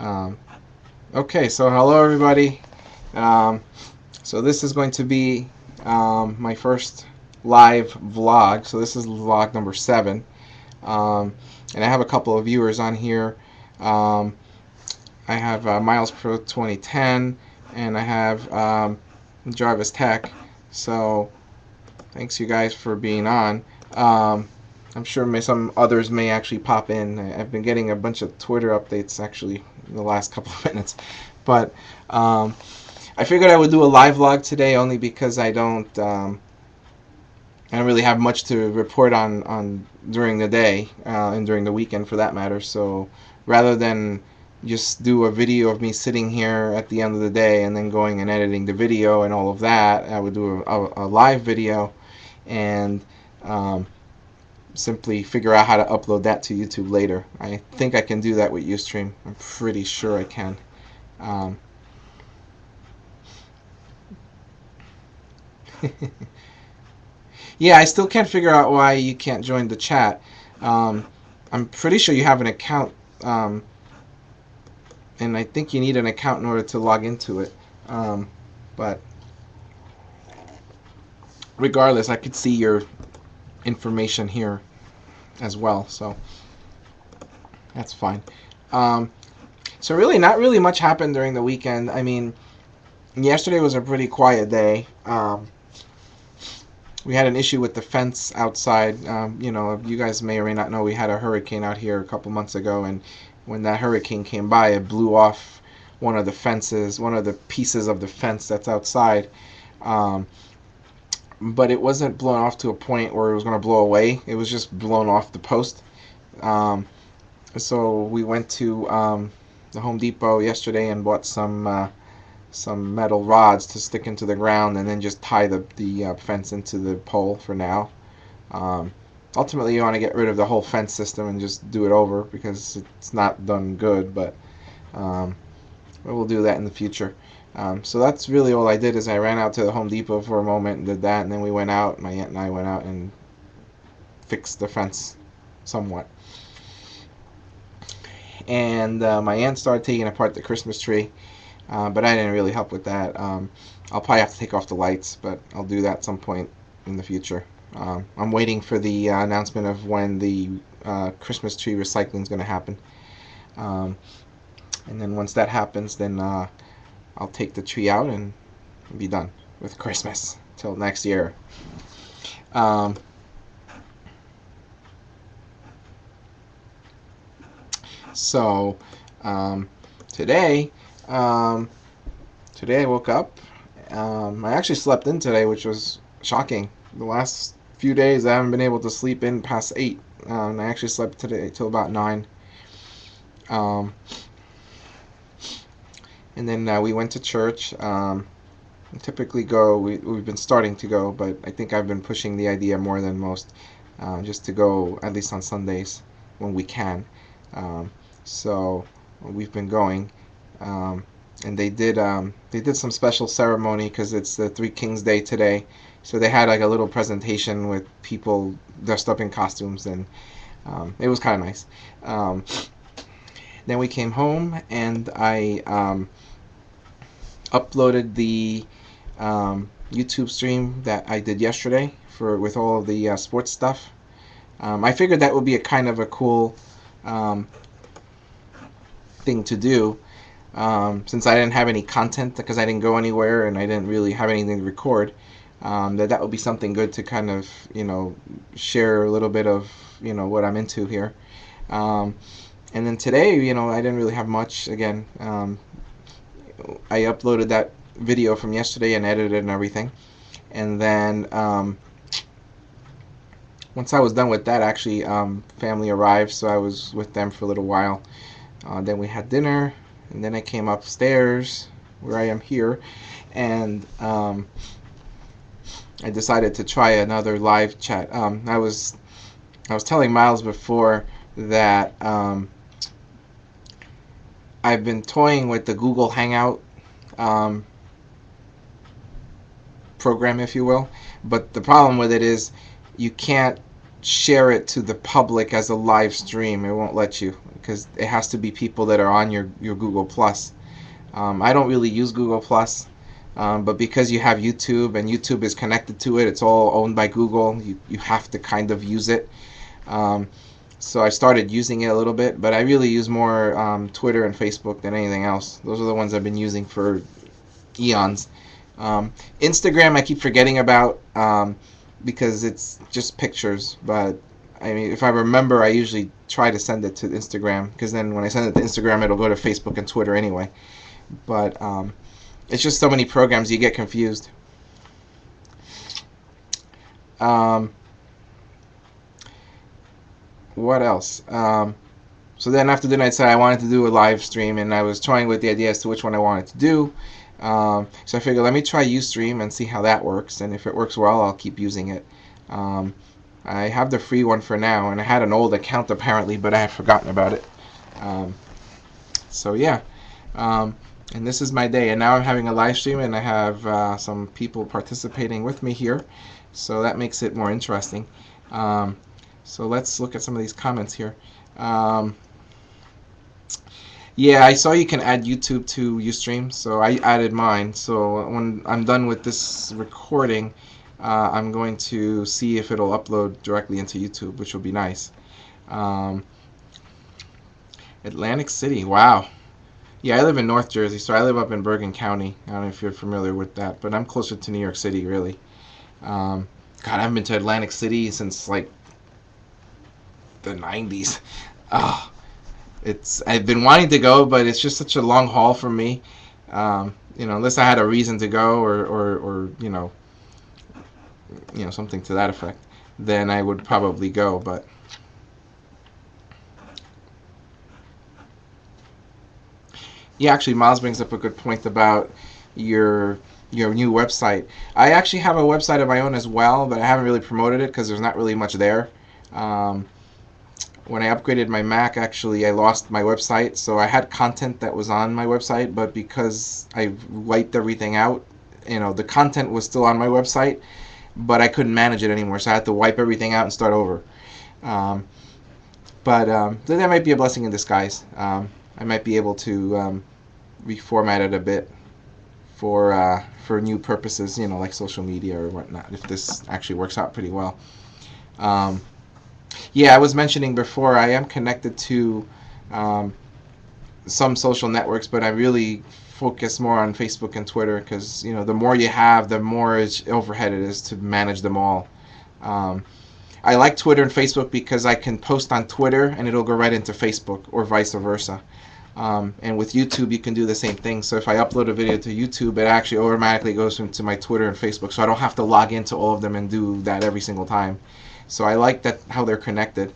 Um, okay, so hello everybody. Um, so this is going to be my first live vlog. So this is vlog number 7, and I have a couple of viewers on here. Um, I have Miles Pro 2010, and I have Jarvis Tech. So thanks you guys for being on. Um, I'm sure some others may actually pop in. I've been getting a bunch of Twitter updates actually in the last couple of minutes, but I figured I would do a live vlog today only because I don't really have much to report on during the day and during the weekend for that matter. So rather than just do a video of me sitting here at the end of the day and then going and editing the video and all of that, I would do a live video and simply figure out how to upload that to YouTube later. I think I can do that with Ustream. I'm pretty sure I can. Um, yeah, I still can't figure out why you can't join the chat. Um, I'm pretty sure you have an account, and I think you need an account in order to log into it. But regardless, I could see your information here as well, so that's fine. Um, so really, not really much happened during the weekend. I mean, yesterday was a pretty quiet day. We had an issue with the fence outside. You guys may or may not know we had a hurricane out here a couple months ago, and when that hurricane came by, it blew off one of the fences, one of the pieces of the fence that's outside. Um, but it wasn't blown off to a point where it was going to blow away. It was just blown off the post. Um, so we went to the Home Depot yesterday and bought some metal rods to stick into the ground and then just tie the fence into the pole for now. Um, Ultimately, you want to get rid of the whole fence system and just do it over because it's not done good, but we'll do that in the future. So that's really all I did is I ran out to the Home Depot for a moment and did that, and then we went out, my aunt and I went out and fixed the fence somewhat. And my aunt started taking apart the Christmas tree, but I didn't really help with that. I'll probably have to take off the lights, but I'll do that at some point in the future. I'm waiting for the announcement of when the Christmas tree recycling is going to happen. And then once that happens, then I'll take the tree out and be done with Christmas till next year. Um, so today, today I woke up. I actually slept in today, which was shocking. The last few days I haven't been able to sleep in past 8. And I actually slept today till about 9. Um, and then we went to church. We typically go, we've been starting to go, but I think I've been pushing the idea more than most, just to go at least on Sundays when we can. So we've been going. And they did some special ceremony because it's the Three Kings Day today. So they had like a little presentation with people dressed up in costumes, and it was kind of nice. Then we came home and I uploaded the YouTube stream that I did yesterday with all of the sports stuff. I figured that would be a kind of a cool thing to do. Since I didn't have any content because I didn't go anywhere and I didn't really have anything to record, that would be something good to kind of share a little bit of what I'm into here. And then today, I didn't really have much. Again, I uploaded that video from yesterday and edited and everything, and then once I was done with that, actually family arrived, so I was with them for a little while. Then we had dinner. And then I came upstairs where I am here, and I decided to try another live chat. I was telling Miles before that I've been toying with the Google Hangout program, if you will. But the problem with it is you can't share it to the public as a live stream. It won't let you because it has to be people that are on your Google Plus. I don't really use Google Plus, but because you have YouTube and YouTube is connected to it, it's all owned by Google. You have to kind of use it. So I started using it a little bit, but I really use more Twitter and Facebook than anything else. Those are the ones I've been using for eons. Instagram I keep forgetting about because it's just pictures, but I mean, if I remember, I usually try to send it to Instagram because then when I send it to Instagram, it'll go to Facebook and Twitter anyway. But it's just so many programs you get confused. What else? So then after dinner, I decided I wanted to do a live stream, and I was toying with the idea as to which one I wanted to do. So I figured let me try Ustream and see how that works, and if it works well, I'll keep using it. I have the free one for now, and I had an old account apparently, but I had forgotten about it. So yeah, and this is my day, and now I'm having a live stream, and I have some people participating with me here, so that makes it more interesting. So let's look at some of these comments here. Yeah, I saw you can add YouTube to Ustream, so I added mine. So when I'm done with this recording, I'm going to see if it'll upload directly into YouTube, which will be nice. Atlantic City, wow. Yeah, I live in North Jersey, so I live up in Bergen County. I don't know if you're familiar with that, but I'm closer to New York City, really. God, I haven't been to Atlantic City since like the 90s. Oh, I've been wanting to go, but it's just such a long haul for me. Unless I had a reason to go or something to that effect, then I would probably go. But yeah, actually, Miles brings up a good point about your new website. I actually have a website of my own as well, but I haven't really promoted it because there's not really much there. When I upgraded my Mac, actually, I lost my website, so I had content that was on my website, but because I wiped everything out, the content was still on my website, but I couldn't manage it anymore, so I had to wipe everything out and start over. But that might be a blessing in disguise. I might be able to reformat it a bit for new purposes, like social media or whatnot, if this actually works out pretty well. Yeah, I was mentioning before, I am connected to some social networks, but I really focus more on Facebook and Twitter because, the more you have, the more overhead it is to manage them all. I like Twitter and Facebook because I can post on Twitter and it'll go right into Facebook or vice versa. And with YouTube, you can do the same thing. So if I upload a video to YouTube, it actually automatically goes into my Twitter and Facebook, so I don't have to log into all of them and do that every single time. So I like that how they're connected.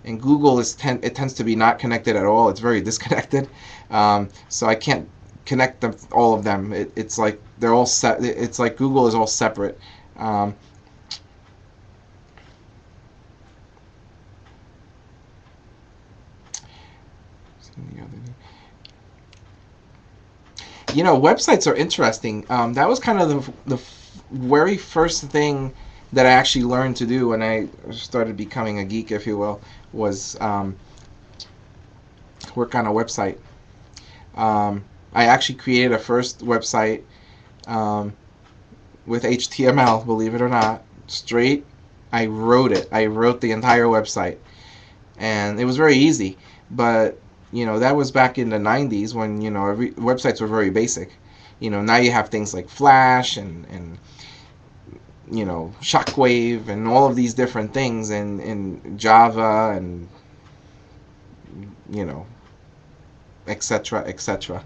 And Google it tends to be not connected at all. It's very disconnected. So I can't connect them, all of them. It's like they're all it's like Google is all separate. Websites are interesting. That was kind of the very first thing that I actually learned to do when I started becoming a geek, if you will, was work on a website. I actually created a first website with HTML, believe it or not, straight. I wrote it. I wrote the entire website. And it was very easy. But, that was back in the 90s when, websites were very basic. Now you have things like Flash and Shockwave and all of these different things in Java and etc., etc.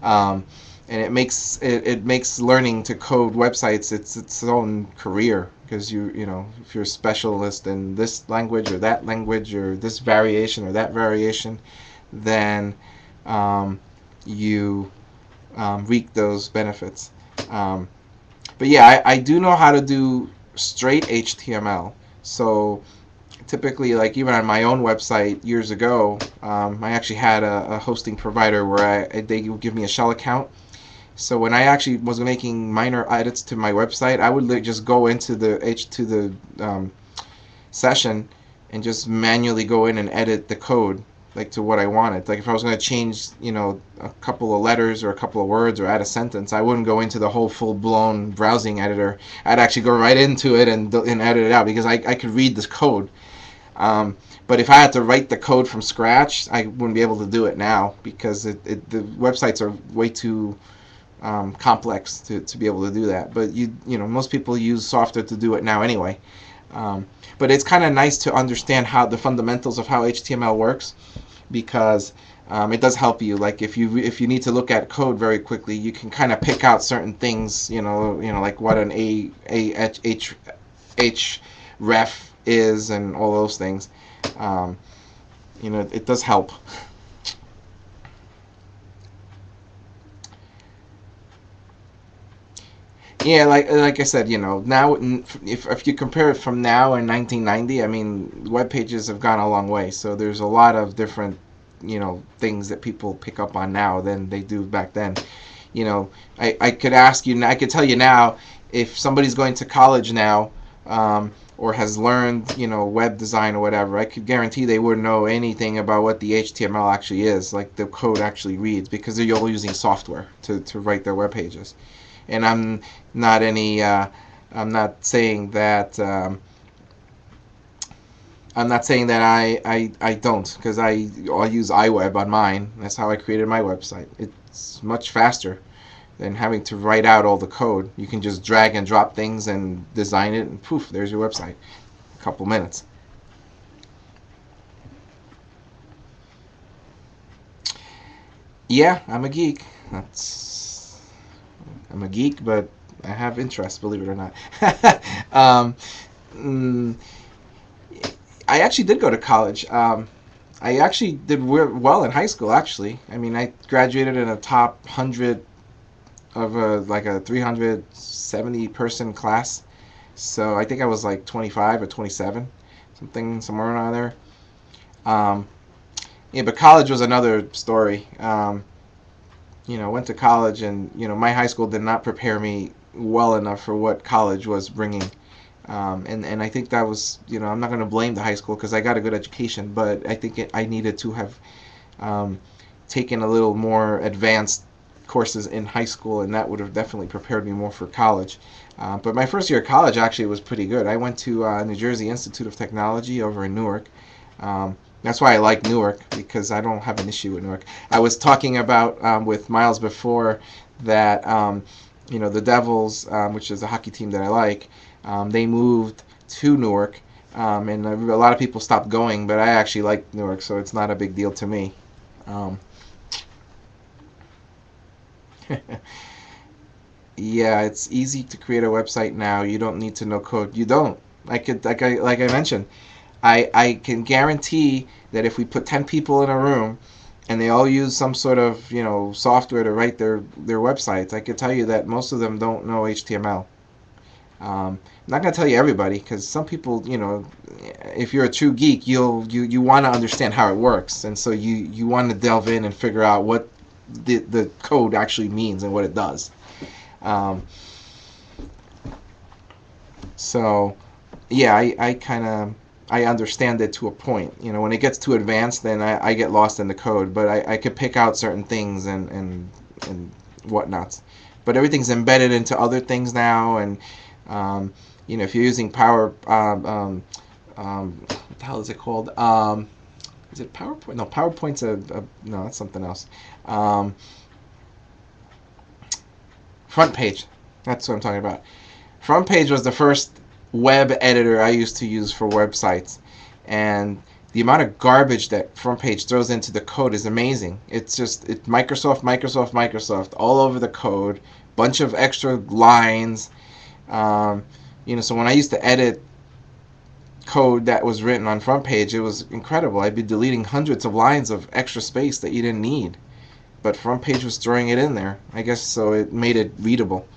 And it makes learning to code websites its own career because if you're a specialist in this language or that language or this variation or that variation, then you reap those benefits. But yeah, I do know how to do straight HTML. So typically, like even on my own website years ago, I actually had a hosting provider where they would give me a shell account. So when I actually was making minor edits to my website, I would just go into the session and just manually go in and edit the code like to what I wanted. Like if I was going to change, a couple of letters or a couple of words or add a sentence, I wouldn't go into the whole full-blown browsing editor. I'd actually go right into it and edit it out because I could read this code. But if I had to write the code from scratch, I wouldn't be able to do it now because the websites are way too complex to be able to do that. But most people use software to do it now anyway. But it's kind of nice to understand how the fundamentals of how HTML works, because it does help you. Like if you need to look at code very quickly, you can kind of pick out certain things. Like what an h ref is and all those things. It does help. Yeah, like I said, now if you compare it from now and 1990, I mean, web pages have gone a long way. So there's a lot of different, things that people pick up on now than they do back then. I could ask you, I could tell you now, if somebody's going to college now, or has learned, web design or whatever, I could guarantee they wouldn't know anything about what the HTML actually is, like the code actually reads, because they're all using software to write their web pages. And I'm not saying that I don't, because I use iWeb on mine. That's how I created my website. It's much faster than having to write out all the code. You can just drag and drop things and design it, and poof, there's your website. A couple minutes. Yeah, I'm a geek. I'm a geek, but I have interests, believe it or not. um, mm, I actually did go to college. I actually did well in high school, actually. I mean, I graduated in a top 100 of a 370 person class. So I think I was like 25 or 27, somewhere around there. Um, yeah, but college was another story. Went to college, and my high school did not prepare me well enough for what college was bringing. And I think that was, I'm not going to blame the high school because I got a good education, but I think I needed to have taken a little more advanced courses in high school, and that would have definitely prepared me more for college. But my first year of college actually was pretty good. I went to New Jersey Institute of Technology over in Newark. That's why I like Newark, because I don't have an issue with Newark. I was talking about with Miles before that the Devils, which is a hockey team that I like, they moved to Newark, and a lot of people stopped going, but I actually like Newark, so it's not a big deal to me. Yeah, it's easy to create a website now. You don't need to know code. You don't. Like I mentioned, I can guarantee that if we put 10 people in a room and they all use some sort of software to write their websites, I could tell you that most of them don't know HTML. I'm not going to tell you everybody, because some people, if you're a true geek, you want to understand how it works, and so you want to delve in and figure out what the code actually means and what it does. Um, so yeah, I understand it to a point. When it gets too advanced, then I get lost in the code, but I could pick out certain things and whatnots. But everything's embedded into other things now, and if you're using what the hell is it called? Is it PowerPoint? No, PowerPoint's no, that's something else. Front Page. That's what I'm talking about. Front Page was the first web editor I used to use for websites, and the amount of garbage that Front Page throws into the code is amazing. It's Microsoft all over the code, bunch of extra lines. So when I used to edit code that was written on Front Page, it was incredible. I'd be deleting hundreds of lines of extra space that you didn't need, but Front Page was throwing it in there, I guess, so it made it readable.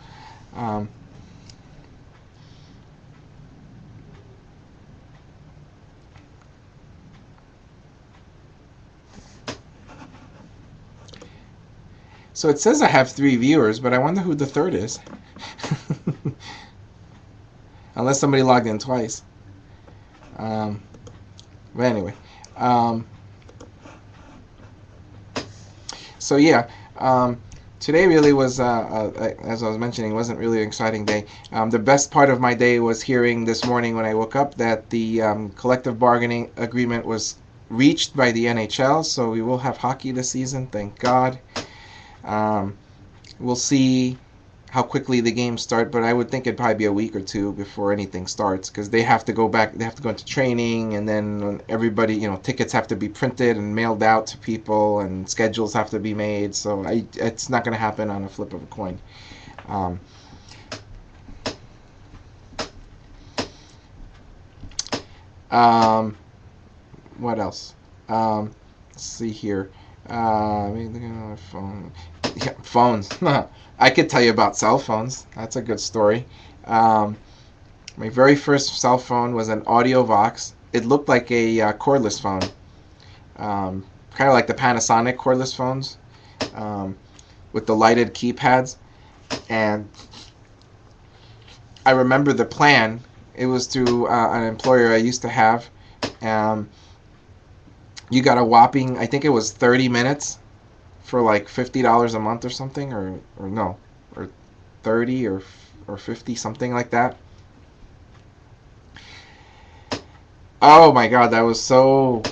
So it says I have 3 viewers, but I wonder who the third is. Unless somebody logged in twice. But anyway, um, so yeah, today really was, as I was mentioning, wasn't really an exciting day. The best part of my day was hearing this morning when I woke up that the collective bargaining agreement was reached by the NHL, so we will have hockey this season, thank God. Um, we'll see how quickly the games start, but I would think it'd probably be a week or two before anything starts because they have to go back, they have to go into training, and then everybody, tickets have to be printed and mailed out to people, and schedules have to be made. So it's not going to happen on a flip of a coin. Um, um, what else? Let's see here. Phone. Yeah, phones. I could tell you about cell phones. That's a good story. Um, my very first cell phone was an Audio Vox. It looked like a cordless phone, kind of like the Panasonic cordless phones, um, with the lighted keypads. And I remember the plan. It was through an employer I used to have. Um, you got a whopping, I think it was 30 minutes for like $50 a month or something, or no, or 30 or 50, something like that. Oh my God, that was so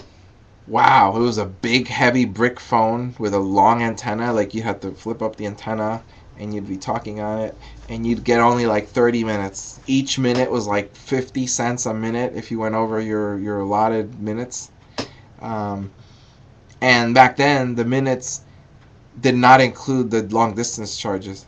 wow. It was a big heavy brick phone with a long antenna. Like you had to flip up the antenna and you'd be talking on it, and you'd get only like 30 minutes. Each minute was like 50 cents a minute if you went over your allotted minutes. Um, and back then the minutes did not include the long distance charges.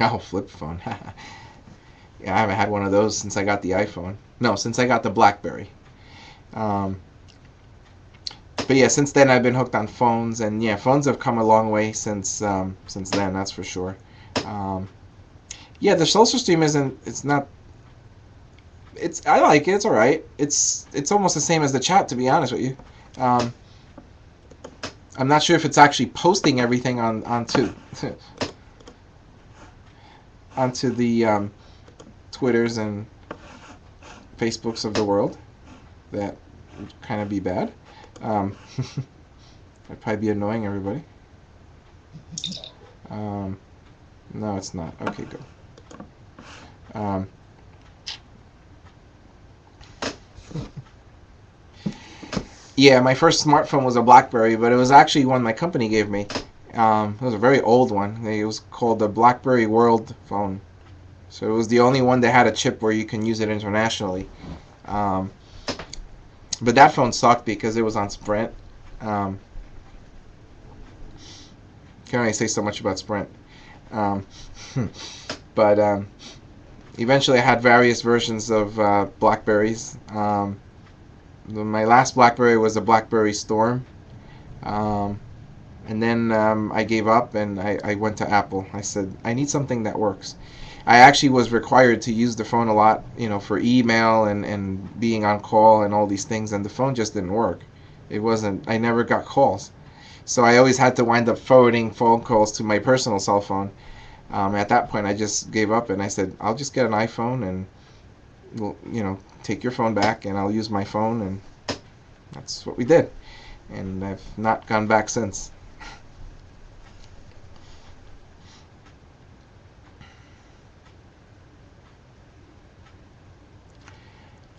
Oh, flip phone. Yeah, I haven't had one of those since I got the iPhone. No, since I got the BlackBerry. Um, but yeah, since then I've been hooked on phones, and yeah, phones have come a long way since then. That's for sure. Um, yeah, the social stream isn't. It's not. It's I like it. It's all right. It's almost the same as the chat, to be honest with you. Um, I'm not sure if it's actually posting everything onto onto the Twitters and Facebooks of the world. That would kind of be bad. Um, that'd probably be annoying everybody. Um, no, it's not. Okay, good. Um, yeah, my first smartphone was a BlackBerry, but it was actually one my company gave me. It was a very old one. It was called the BlackBerry World phone. So it was the only one that had a chip where you can use it internationally. Um, but that phone sucked because it was on Sprint. Um, can only say so much about Sprint. Um, but eventually I had various versions of Blackberries. My last BlackBerry was a BlackBerry Storm. Um, and then I gave up and I went to Apple. I said, I need something that works. I actually was required to use the phone a lot, for email and being on call and all these things, and the phone just didn't work. I never got calls. So I always had to wind up forwarding phone calls to my personal cell phone. At that point, I just gave up and I said, I'll just get an iPhone and, take your phone back and I'll use my phone. And that's what we did. And I've not gone back since.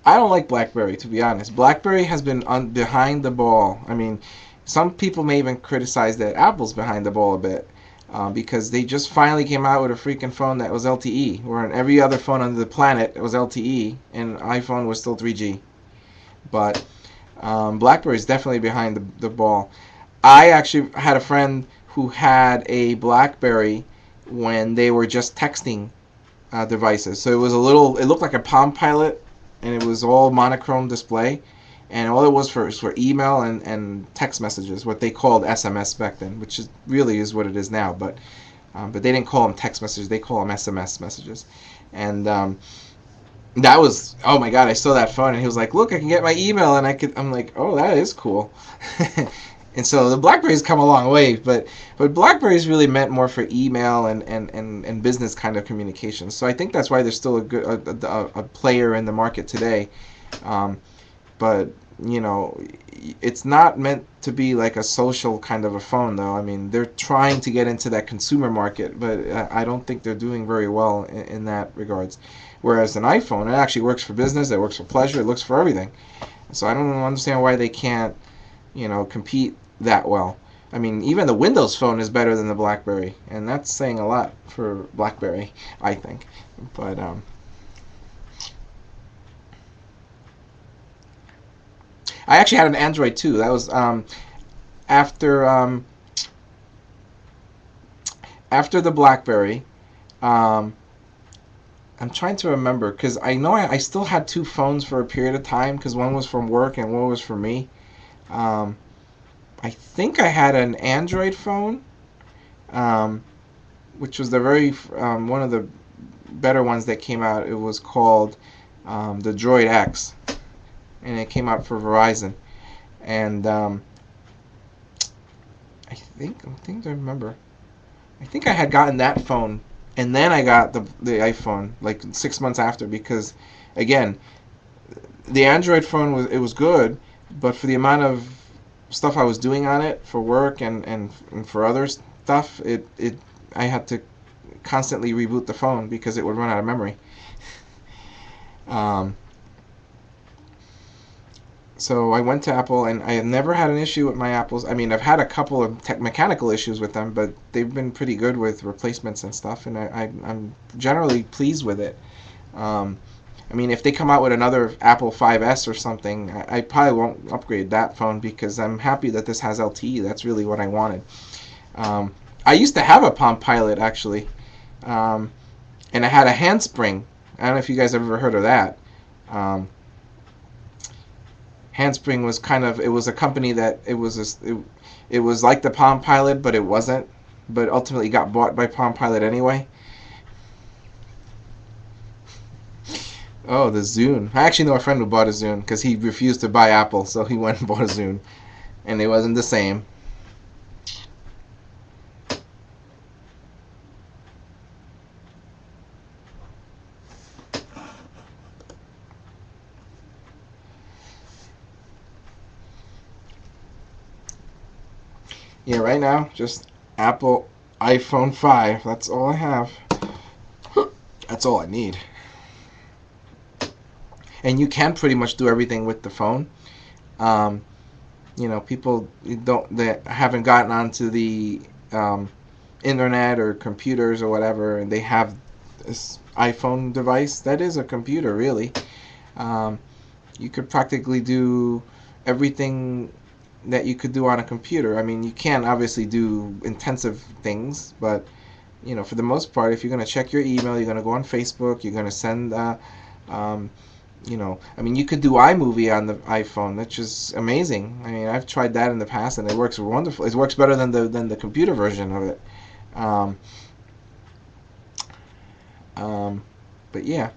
I don't like BlackBerry, to be honest. BlackBerry has been behind the ball. I mean, some people may even criticize that Apple's behind the ball a bit because they just finally came out with a freaking phone that was LTE, where on every other phone on the planet it was LTE, and iPhone was still 3G. But BlackBerry is definitely behind the ball. I actually had a friend who had a BlackBerry when they were just texting devices. So it looked like a Palm Pilot, and it was all monochrome display, and all it was for email and text messages, what they called SMS back then, which really is what it is now. But they didn't call them text messages; they call them SMS messages. And that was, oh my God! I saw that phone, and he was like, "Look, I can get my email," and I'm like, "Oh, that is cool." And so the BlackBerry's come a long way, but BlackBerry's really meant more for email and business kind of communication. So I think that's why there's still a player in the market today. Um, but you know, it's not meant to be like a social kind of a phone, though. I mean, they're trying to get into that consumer market, but I don't think they're doing very well in that regards. Whereas an iPhone, it actually works for business, it works for pleasure, it works for everything. So I don't understand why they can't, compete that well. I mean, even the Windows Phone is better than the BlackBerry, and that's saying a lot for BlackBerry, I think. But I actually had an Android too. That was after after the BlackBerry. Um, I'm trying to remember because I know I still had two phones for a period of time because one was from work and one was for me. Um, I think I had an Android phone, um, which was the very one of the better ones that came out. It was called the Droid X, and it came out for Verizon. And I think I remember. I think I had gotten that phone, and then I got the iPhone like 6 months after because, again, the Android phone was good, but for the amount of stuff I was doing on it for work and for other stuff, it I had to constantly reboot the phone because it would run out of memory. Um, so I went to Apple, and I have never had an issue with my Apples. I mean, I've had a couple of mechanical issues with them, but they've been pretty good with replacements and stuff, and I'm generally pleased with it. Um, I mean, if they come out with another Apple 5S or something, I probably won't upgrade that phone because I'm happy that this has LTE. That's really what I wanted. Um, I used to have a Palm Pilot, actually, um, and I had a handspring. I don't know if you guys have ever heard of that. Um, Handspring was it was a company that it was like the Palm Pilot, but it wasn't. But ultimately got bought by Palm Pilot anyway. Oh, the Zune. I actually know a friend who bought a Zune because he refused to buy Apple, so he went and bought a Zune, and it wasn't the same. Yeah, right now just Apple iPhone 5. That's all I have. That's all I need. And you can pretty much do everything with the phone. Um, people don't that haven't gotten onto the um, internet or computers or whatever, and they have this iPhone device that is a computer, really. Um, you could practically do everything that you could do on a computer. I mean, you can obviously do intensive things, but for the most part, if you're going to check your email, you're going to go on Facebook, you're going to send um, I mean, you could do iMovie on the iPhone, which is amazing. I mean, I've tried that in the past, and it works wonderful. It works better than the computer version of it. Um, but yeah,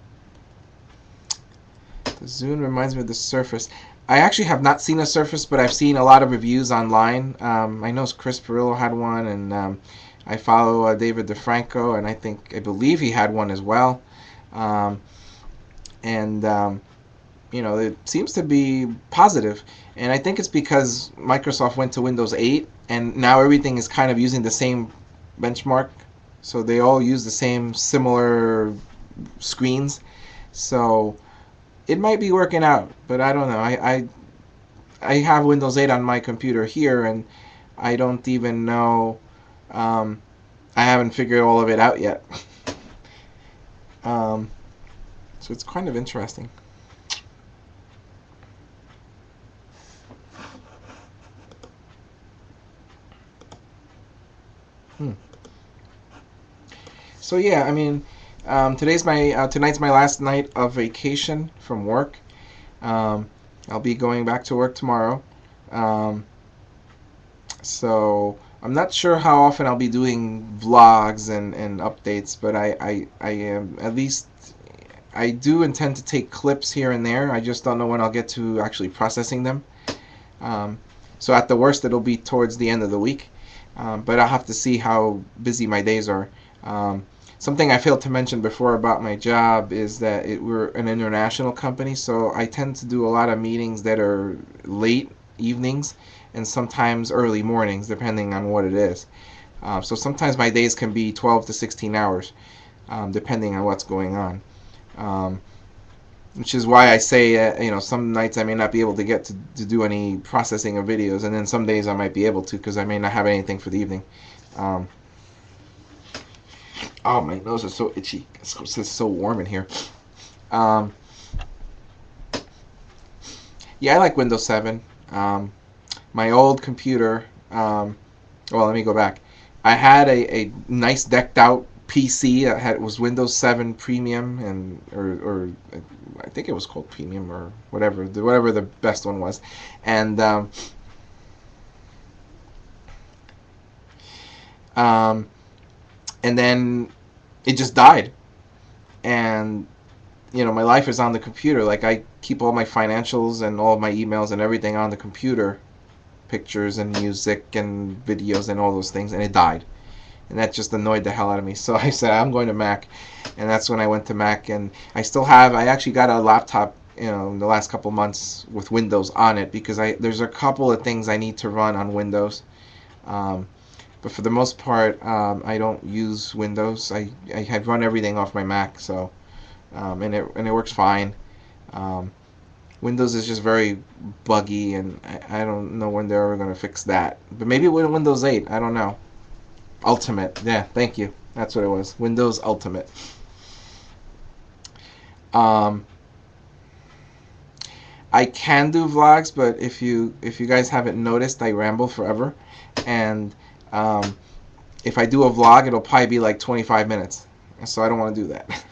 the Zune reminds me of the Surface. I actually have not seen a Surface, but I've seen a lot of reviews online. I know Chris Perillo had one, and I follow David DeFranco, and I believe he had one as well. Um, and it seems to be positive, and I think it's because Microsoft went to Windows 8, and now everything is kind of using the same benchmark, so they all use the same similar screens, so it might be working out, but I don't know. I have Windows 8 on my computer here, and I don't even know. I haven't figured all of it out yet. So it's kind of interesting. Hmm. So yeah, I mean, tonight's my last night of vacation from work. Um, I'll be going back to work tomorrow. Um, so I'm not sure how often I'll be doing vlogs and updates, but I am at least I do intend to take clips here and there. I just don't know when I'll get to actually processing them. Um, So at the worst, it'll be towards the end of the week. But I'll have to see how busy my days are. Um, Something I failed to mention before about my job is that we're an international company, so I tend to do a lot of meetings that are late evenings and sometimes early mornings, depending on what it is. So sometimes my days can be 12 to 16 hours, depending on what's going on. Um, which is why I say, some nights I may not be able to get to do any processing of videos, and then some days I might be able to because I may not have anything for the evening. Um, oh, my nose is so itchy. It's so warm in here. Um, yeah, I like Windows 7. My old computer, well, let me go back. I had a nice decked out PC that was Windows 7 Premium, or I think it was called Premium or whatever the best one was, and um, and then it just died, and my life is on the computer. Like, I keep all my financials and all of my emails and everything on the computer, pictures and music and videos and all those things, and it died. And that just annoyed the hell out of me. So I said, I'm going to Mac. And that's when I went to Mac. And I actually got a laptop, in the last couple months with Windows on it, because there's a couple of things I need to run on Windows. But for the most part, I don't use Windows. I run everything off my Mac, so and it works fine. Windows is just very buggy, and I don't know when they're ever going to fix that. But maybe with Windows 8, I don't know. Ultimate. Yeah, thank you. That's what it was. Windows Ultimate. Um, I can do vlogs, but if you guys haven't noticed, I ramble forever, and if I do a vlog, it'll probably be like 25 minutes. So I don't want to do that.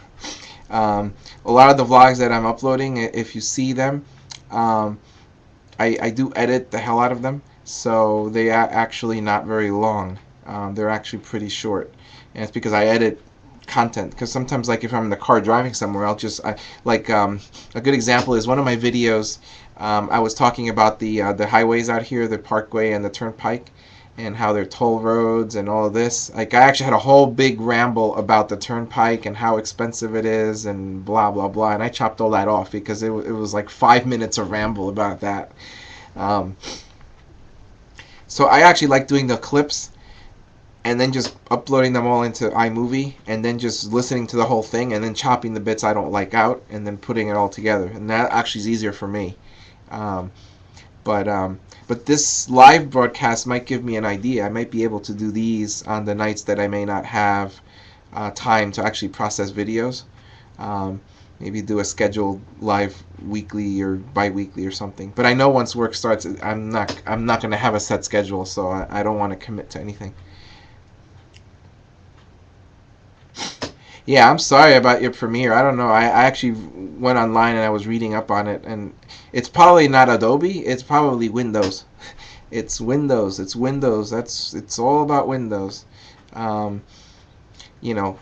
A lot of the vlogs that I'm uploading, if you see them, I do edit the hell out of them, so they are actually not very long. They're actually pretty short, and it's because I edit content. Because sometimes, like if I'm in the car driving somewhere, a good example is one of my videos. I was talking about the highways out here, the Parkway and the Turnpike, and how they're toll roads and all of this. Like, I actually had a whole big ramble about the Turnpike and how expensive it is and blah blah blah, and I chopped all that off because it was like 5 minutes of ramble about that. So I actually like doing the clips and then just uploading them all into iMovie, and then just listening to the whole thing, and then chopping the bits I don't like out, and then putting it all together. And that actually is easier for me. Um, but this live broadcast might give me an idea. I might be able to do these on the nights that I may not have time to actually process videos. Maybe do a scheduled live weekly or bi-weekly or something. But I know once work starts, I'm not going to have a set schedule, so I don't want to commit to anything. Yeah, I'm sorry about your Premiere. I don't know. I actually went online and I was reading up on it, and it's probably not Adobe. It's probably Windows. It's Windows. It's Windows. It's all about Windows. Um, you know,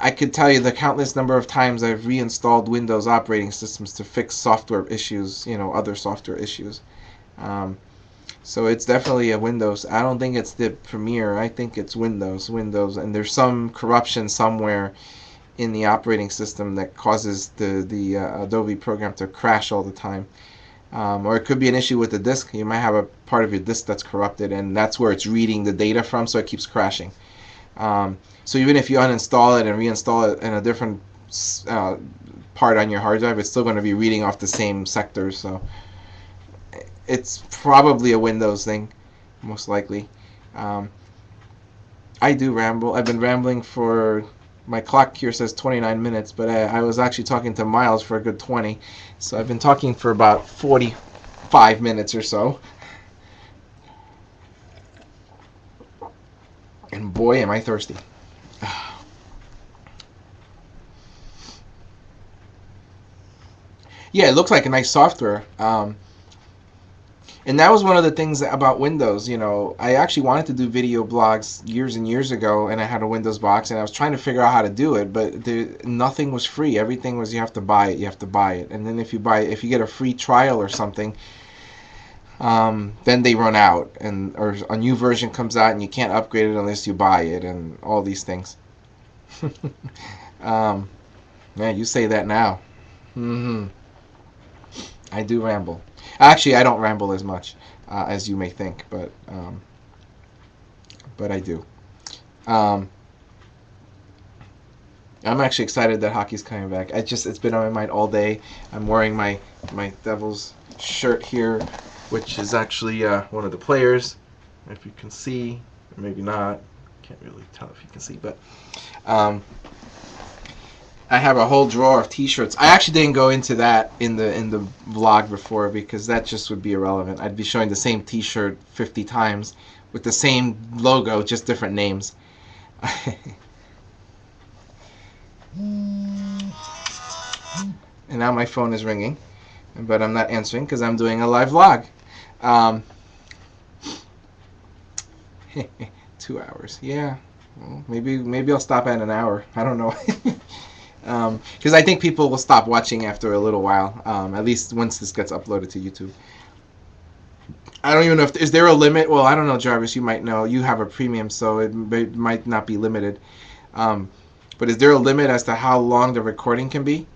I could tell you the countless number of times I've reinstalled Windows operating systems to fix software issues, other software issues. Um, so it's definitely a Windows. I don't think it's the Premiere. I think it's Windows. And there's some corruption somewhere in the operating system that causes the Adobe program to crash all the time. Or it could be an issue with the disk. You might have a part of your disk that's corrupted, and that's where it's reading the data from, so it keeps crashing. So even if you uninstall it and reinstall it in a different part on your hard drive, it's still going to be reading off the same sectors. So it's probably a Windows thing, most likely. I do ramble. I've been rambling for, my clock here says 29 minutes, but I was actually talking to Miles for a good 20. So I've been talking for about 45 minutes or so. And boy, am I thirsty. Yeah, it looks like a nice software. And that was one of the things about Windows. I actually wanted to do video blogs years and years ago, and I had a Windows box, and I was trying to figure out how to do it, but nothing was free. Everything was, you have to buy it, and then if you get a free trial or something, then they run out, and or a new version comes out and you can't upgrade it unless you buy it, and all these things. um, yeah, you say that now. Hmm. I do ramble. Actually, I don't ramble as much as you may think, but I do. Um, I'm actually excited that hockey's coming back. It's been on my mind all day. I'm wearing my Devils shirt here, which is actually one of the players. If you can see, or maybe not. Can't really tell if you can see, but um, I have a whole drawer of T-shirts. I actually didn't go into that in the vlog before because that just would be irrelevant. I'd be showing the same T-shirt 50 times with the same logo, just different names. And now my phone is ringing, but I'm not answering because I'm doing a live vlog. Um, 2 hours, yeah. Well, maybe I'll stop at an hour. I don't know, because I think people will stop watching after a little while. At least once this gets uploaded to YouTube. I don't even know if is there a limit. Well, I don't know, Jarvis. You might know. You have a premium, so it might not be limited. But is there a limit as to how long the recording can be?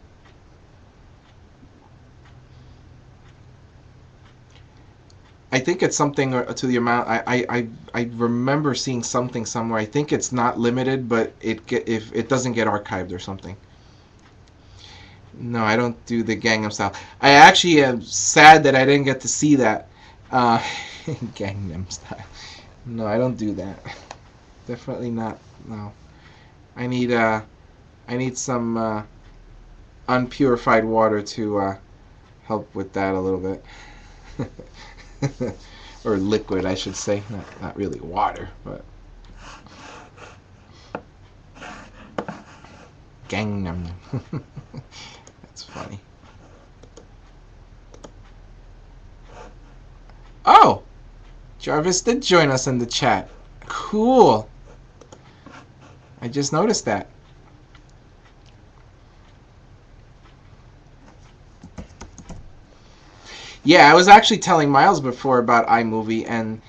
I think it's something to the amount. I remember seeing something somewhere. I think it's not limited, but if it doesn't get archived or something. No, I don't do the Gangnam Style. I actually am sad that I didn't get to see that. Gangnam Style. No, I don't do that. Definitely not. No. I need some unpurified water to help with that a little bit. Or liquid, I should say. Not really water, but Gangnam. That's funny. Oh! Jarvis did join us in the chat. Cool. I just noticed that. Yeah, I was actually telling Miles before about iMovie, and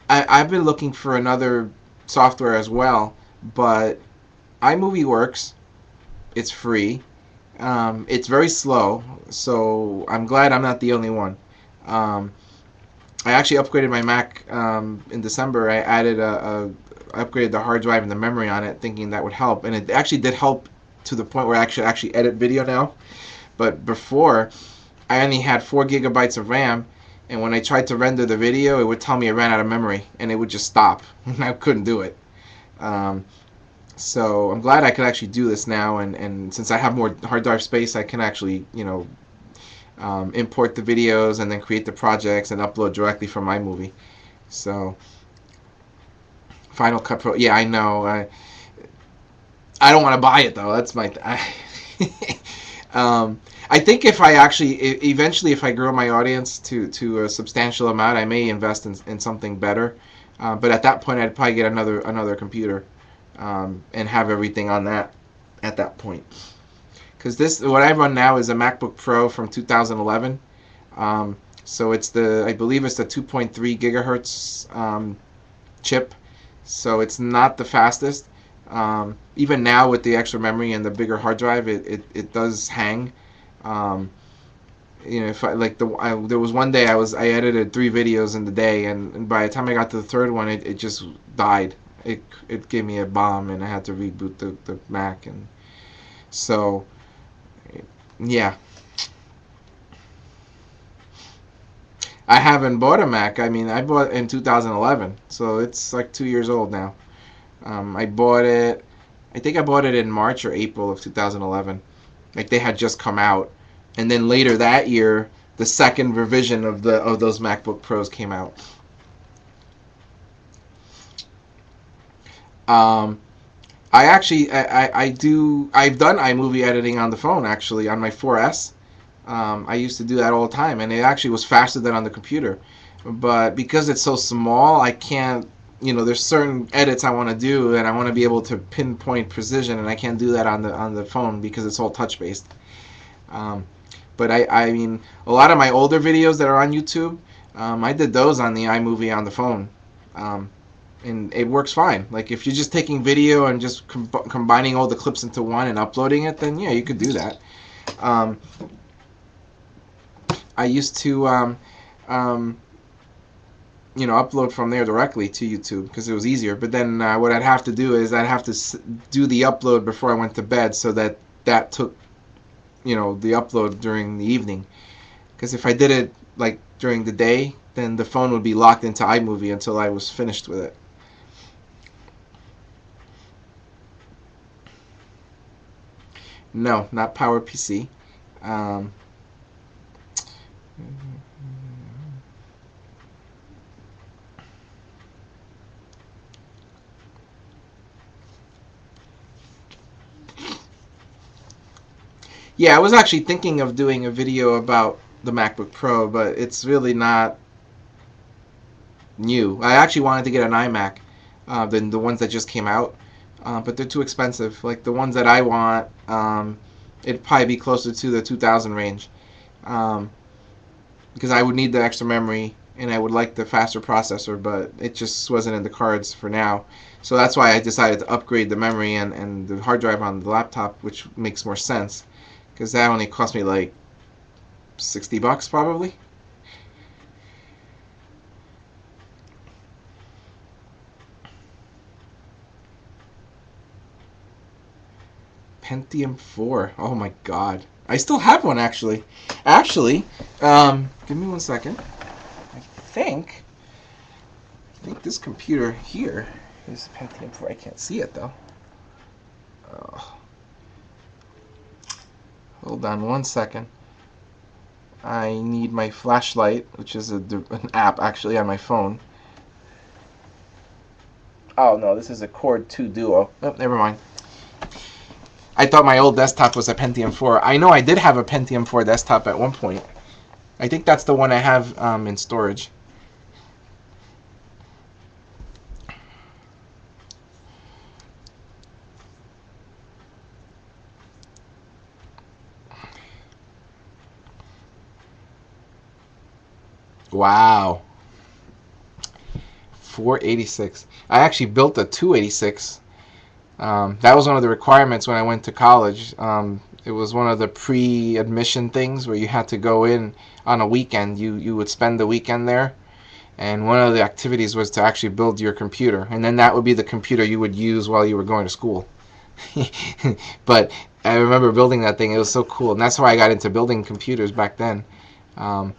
I've been looking for another software as well, but iMovie works. It's free. It's very slow, so I'm glad I'm not the only one. I actually upgraded my Mac in December. I upgraded the hard drive and the memory on it, thinking that would help, and it actually did help to the point where I actually edit video now. But before, I only had 4 gigabytes of RAM, and when I tried to render the video, it would tell me it ran out of memory, and it would just stop, and I couldn't do it. So I'm glad I could actually do this now, and since I have more hard drive space, I can actually, import the videos and then create the projects and upload directly from iMovie. So Final Cut Pro, yeah, I know. I don't want to buy it though. That's my. I think if I actually, eventually, if I grow my audience to a substantial amount, I may invest in something better. But at that point, I'd probably get another computer and have everything on that at that point. Because what I run now is a MacBook Pro from 2011. So I believe it's the 2.3 gigahertz chip. So it's not the fastest. Even now with the extra memory and the bigger hard drive, it does hang. If there was one day I edited 3 videos in the day, and by the time I got to the third one, it just died. It gave me a bomb, and I had to reboot the Mac, and so yeah. I haven't bought a Mac. I mean, I bought in 2011, so it's like 2 years old now. I bought it. I think I bought it in March or April of 2011. Like they had just come out, and then later that year, the second revision of those MacBook Pros came out. I've done iMovie editing on the phone actually on my 4S. I used to do that all the time, and it actually was faster than on the computer. But because it's so small, I can't. There's certain edits I want to do, and I want to be able to pinpoint precision, and I can't do that on the phone because it's all touch based. But I mean, a lot of my older videos that are on YouTube, I did those on the iMovie on the phone. Um, and it works fine. Like if you're just taking video and just combining all the clips into one and uploading it, then yeah, you could do that. Um, I used to, um, upload from there directly to YouTube because it was easier. But then what I'd have to do is I'd have to do the upload before I went to bed, so that took, the upload during the evening. Because if I did it like during the day, then the phone would be locked into iMovie until I was finished with it. No, not PowerPC. Um, yeah, I was actually thinking of doing a video about the MacBook Pro, but it's really not new. I actually wanted to get an iMac than the ones that just came out, but they're too expensive. Like the ones that I want, it'd probably be closer to the 2000 range, um, because I would need the extra memory and I would like the faster processor, but it just wasn't in the cards for now. So that's why I decided to upgrade the memory and the hard drive on the laptop, which makes more sense, because that only cost me like $60 probably. Pentium 4. Oh my god. I still have one actually. Actually, give me 1 second. I think this computer here is Pentium 4. I can't see it though. Oh, hold on 1 second. I need my flashlight, which is an app actually on my phone. Oh no, this is a Core 2 Duo. Oh, never mind. I thought my old desktop was a Pentium 4. I know I did have a Pentium 4 desktop at one point. I think that's the one I have in storage. Wow. 486. I actually built a 286. That was one of the requirements when I went to college. It was one of the pre-admission things where you had to go in on a weekend. You would spend the weekend there, and one of the activities was to actually build your computer, and then that would be the computer you would use while you were going to school. But I remember building that thing. It was so cool, and that's why I got into building computers back then. Um,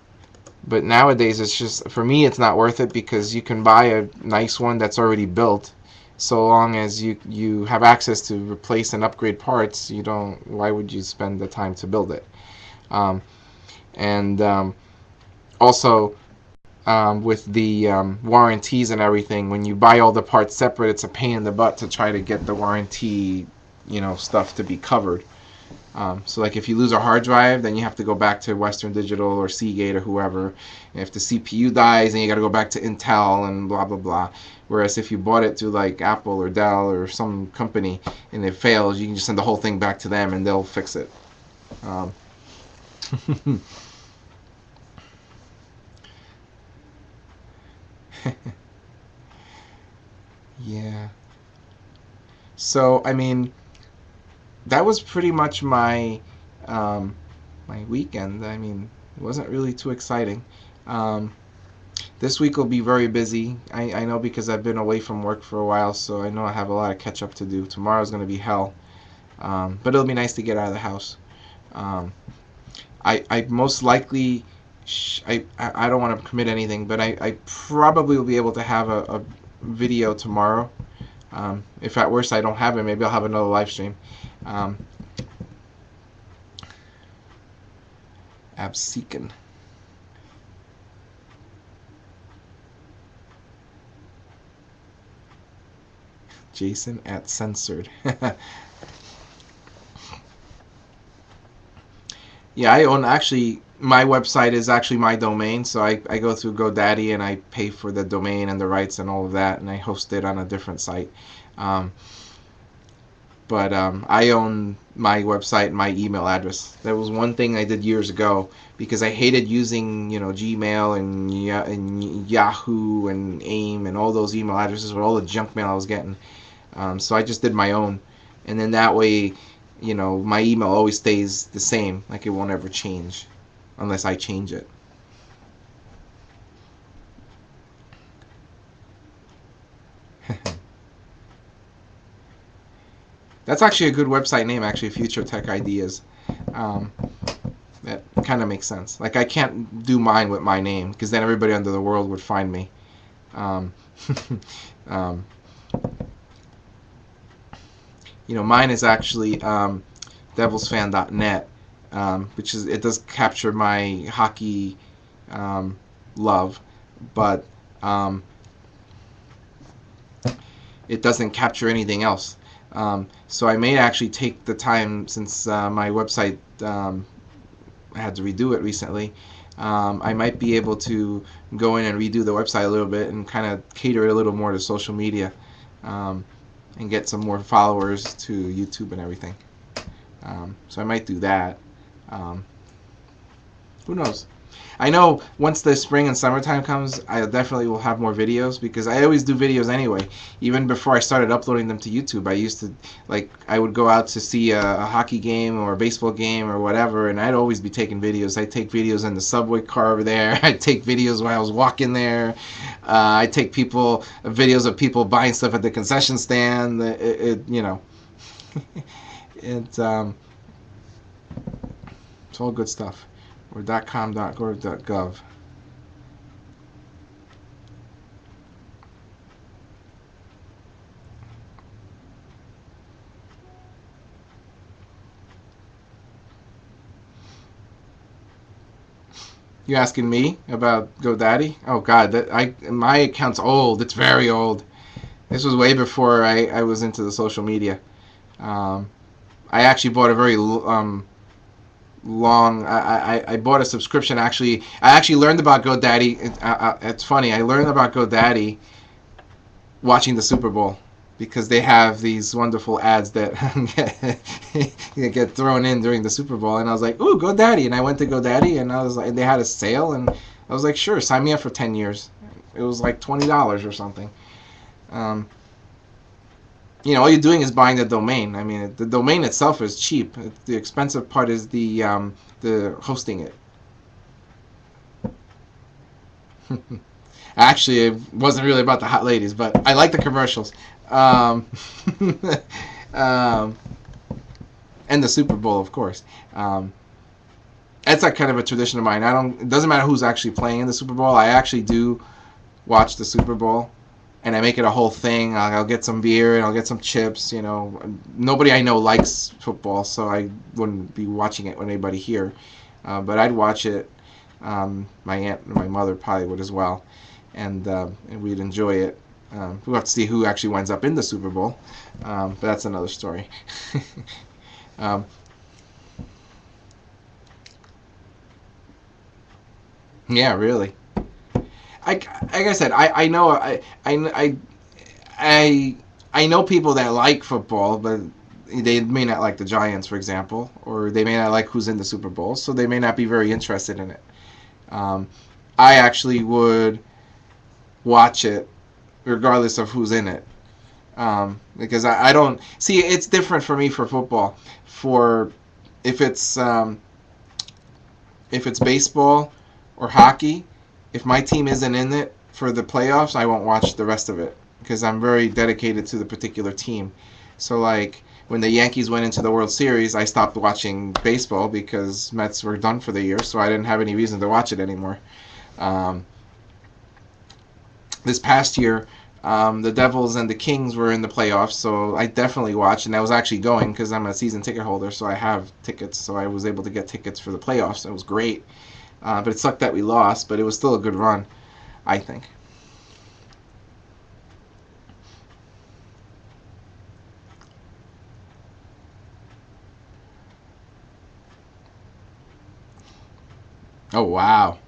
but nowadays, it's just, for me, it's not worth it because you can buy a nice one that's already built. So long as you have access to replace and upgrade parts, you don't. Why would you spend the time to build it? Um, and Also, with the warranties and everything, when you buy all the parts separate, it's a pain in the butt to try to get the warranty, stuff to be covered. So like if you lose a hard drive, then you have to go back to Western Digital or Seagate or whoever. And if the CPU dies, then you got to go back to Intel and blah blah blah. Whereas if you bought it through like Apple or Dell or some company and it fails, you can just send the whole thing back to them and they'll fix it. Um, yeah. So I mean, that was pretty much um, my weekend. I mean, it wasn't really too exciting. Um, this week will be very busy. I know because I've been away from work for a while, so I know I have a lot of catch up to do. Tomorrow's going to be hell, but it'll be nice to get out of the house. Um, I most likely, I don't want to commit anything, but I probably will be able to have a video tomorrow. If at worst I don't have it, maybe I'll have another live stream. Um, Abseeken. Jason at censored. Yeah, I own, actually, my website is actually my domain, so I go through GoDaddy and I pay for the domain and the rights and all of that, and I host it on a different site. Um, but I own my website and my email address. That was one thing I did years ago because I hated using, Gmail and Yahoo and AIM and all those email addresses with all the junk mail I was getting. So I just did my own, and then that way, my email always stays the same. Like it won't ever change unless I change it. That's actually a good website name, actually, Future Tech Ideas. Um, that kind of makes sense. Like, I can't do mine with my name, because then everybody under the world would find me. Um, um, mine is actually devilsfan.net, which it does capture my hockey love, but it doesn't capture anything else. So I may actually take the time, since my website, I had to redo it recently. I might be able to go in and redo the website a little bit and kind of cater it a little more to social media, and get some more followers to YouTube and everything. So I might do that. Who knows? I know once the spring and summertime comes, I definitely will have more videos, because I always do videos anyway. Even before I started uploading them to YouTube, I used to, I would go out to see a hockey game or a baseball game or whatever, and I'd always be taking videos. I'd take videos in the subway car over there. I'd take videos while I was walking there. I'd take videos of people buying stuff at the concession stand. It's all good stuff. Or .com, .org, .gov. You asking me about GoDaddy? Oh God, my account's old. It's very old. This was way before I was into the social media. I actually bought a very long. I bought a subscription. Actually, I actually learned about GoDaddy. It's funny. I learned about GoDaddy watching the Super Bowl, because they have these wonderful ads that get thrown in during the Super Bowl, and I was like, "Ooh, GoDaddy!" And I went to GoDaddy, and I was like, they had a sale, and I was like, "Sure, sign me up for 10 years." It was like $20 or something. All you're doing is buying the domain. I mean, the domain itself is cheap. The expensive part is the hosting it. Actually, it wasn't really about the hot ladies, but I like the commercials. Um, and the Super Bowl, of course. That's like kind of a tradition of mine. It doesn't matter who's actually playing in the Super Bowl. I actually do watch the Super Bowl, and I make it a whole thing. I'll get some beer and I'll get some chips. Nobody I know likes football, so I wouldn't be watching it with anybody here. But I'd watch it. My aunt and my mother probably would as well, and we'd enjoy it. We'll have to see who actually winds up in the Super Bowl, but that's another story. Yeah, really. Like I said, I know I know people that like football, but they may not like the Giants, for example, or they may not like who's in the Super Bowl, so they may not be very interested in it. Um, I actually would watch it regardless of who's in it, because I don't see, it's different for me for football. For if it's baseball or hockey, if my team isn't in it for the playoffs, I won't watch the rest of it, because I'm very dedicated to the particular team. So like when the Yankees went into the World Series, I stopped watching baseball because Mets were done for the year, so I didn't have any reason to watch it anymore. Um, this past year, the Devils and the Kings were in the playoffs, so I definitely watched, and I was actually going because I'm a season ticket holder, so I have tickets, so I was able to get tickets for the playoffs. It was great. But it sucked that we lost, but it was still a good run, I think. Oh, wow.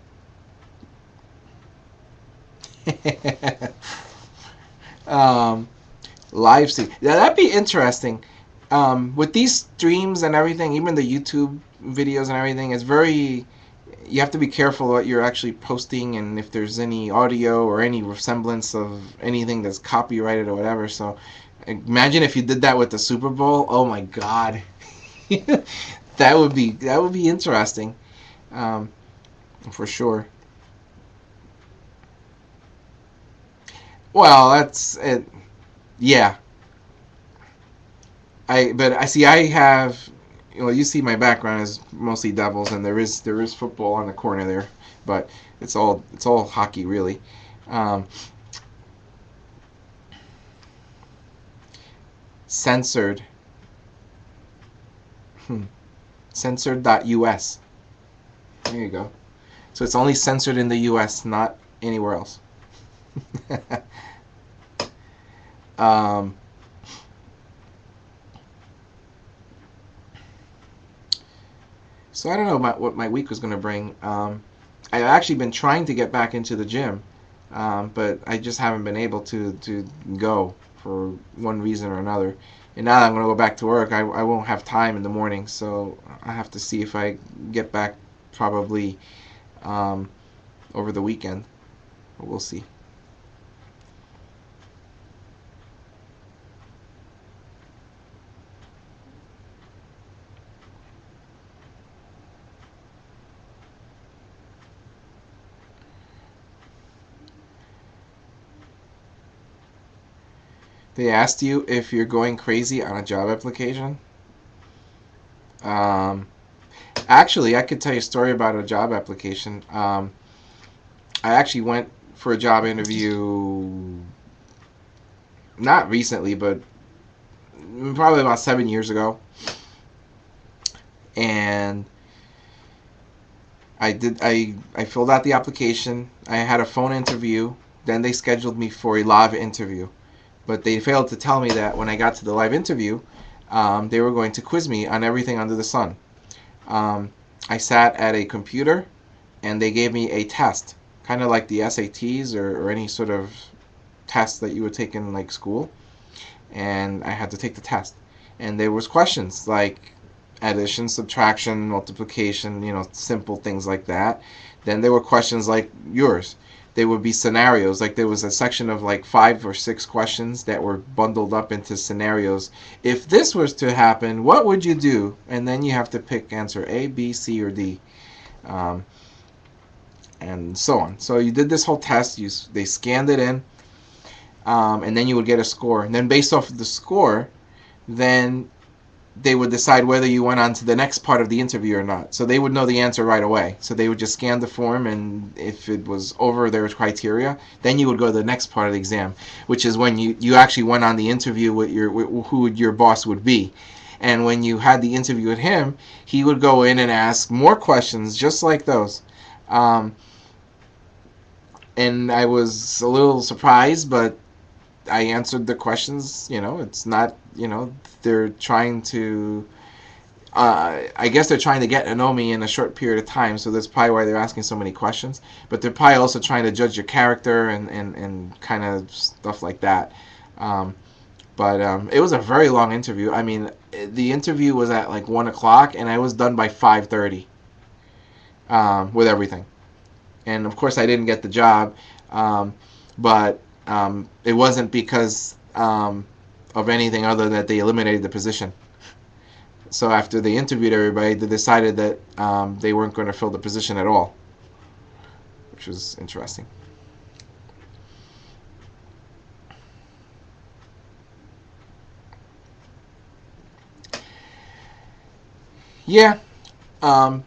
um, Live stream. Yeah, that'd be interesting. With these streams and everything, even the YouTube videos and everything, it's very, you have to be careful what you're actually posting and if there's any audio or any resemblance of anything that's copyrighted or whatever. So imagine if you did that with the Super Bowl. Oh my God. That would be interesting, um, for sure. Well, that's it. Yeah, but I see I have. Well, you see my background is mostly Devils, and there is football on the corner there, but it's all hockey really. Um, censored, hmm. Censored.us. There you go. So it's only censored in the U.S., not anywhere else. um, so I don't know what my week was going to bring. I've actually been trying to get back into the gym, but I just haven't been able to go for one reason or another. And now that I'm going to go back to work, I won't have time in the morning, so I have to see if I get back probably um, over the weekend. But we'll see. They asked you if you're going crazy on a job application. Um, Actually, I could tell you a story about a job application. I actually went for a job interview not recently, but probably about 7 years ago, and I filled out the application. I had a phone interview. Then they scheduled me for a live interview, but they failed to tell me that when I got to the live interview, they were going to quiz me on everything under the sun. Um, I sat at a computer, and they gave me a test, kind of like the SATs or any sort of test that you would take in like school, and I had to take the test. And there was questions like addition, subtraction, multiplication, simple things like that. Then there were questions like yours. There would be scenarios. Like there was a section of like 5 or 6 questions that were bundled up into scenarios. If this was to happen, what would you do? And then you have to pick answer A, B, C, or D. Um, and so on. So you did this whole test. They scanned it in, and then you would get a score. And then based off of the score, then they would decide whether you went on to the next part of the interview or not. So they would know the answer right away. So they would just scan the form, and if it was over their criteria, then you would go to the next part of the exam, which is when you actually went on the interview with who your boss would be. And when you had the interview with him, he would go in and ask more questions just like those. Um, and I was a little surprised, but I answered the questions. It's not, they're trying to, I guess they're trying to get to know me in a short period of time, so that's probably why they're asking so many questions. But they're probably also trying to judge your character and kind of stuff like that. Um, but it was a very long interview. I mean, the interview was at like 1 o'clock, and I was done by 5:30 with everything. And of course, I didn't get the job, but it wasn't because of anything other than that they eliminated the position. So after they interviewed everybody, they decided that they weren't going to fill the position at all, which was interesting. Yeah, um,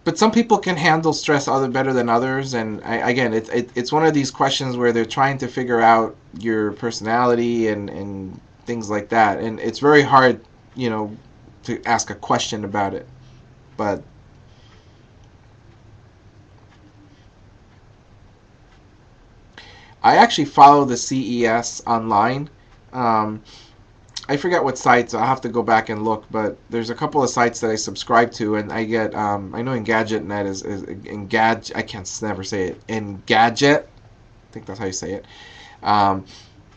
but some people can handle stress other better than others, and again, it's one of these questions where they're trying to figure out your personality and things like that, and it's very hard, you know, to ask a question about it. But I actually follow the CES online. Um, I forget what sites. I'll have to go back and look, but there's a couple of sites that I subscribe to, and I get. I know Engadget.net is Engad. I can't never say it. Engadget. I think that's how you say it. Um,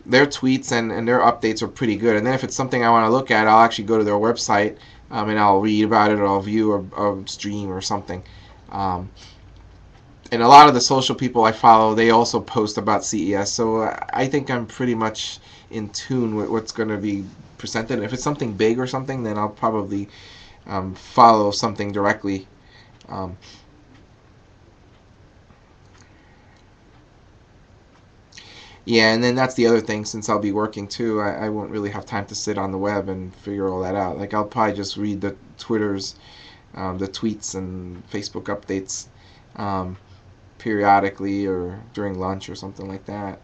their tweets and their updates are pretty good. And then if it's something I want to look at, I'll actually go to their website, and I'll read about it, or I'll view a stream or something. Um, and a lot of the social people I follow, they also post about CES. So I think I'm pretty much in tune with what's going to be presented. If it's something big or something, then I'll probably follow something directly. Um, Yeah, and then that's the other thing. Since I'll be working too, I won't really have time to sit on the web and figure all that out. Like I'll probably just read the Twitters, the tweets and Facebook updates um, periodically or during lunch or something like that.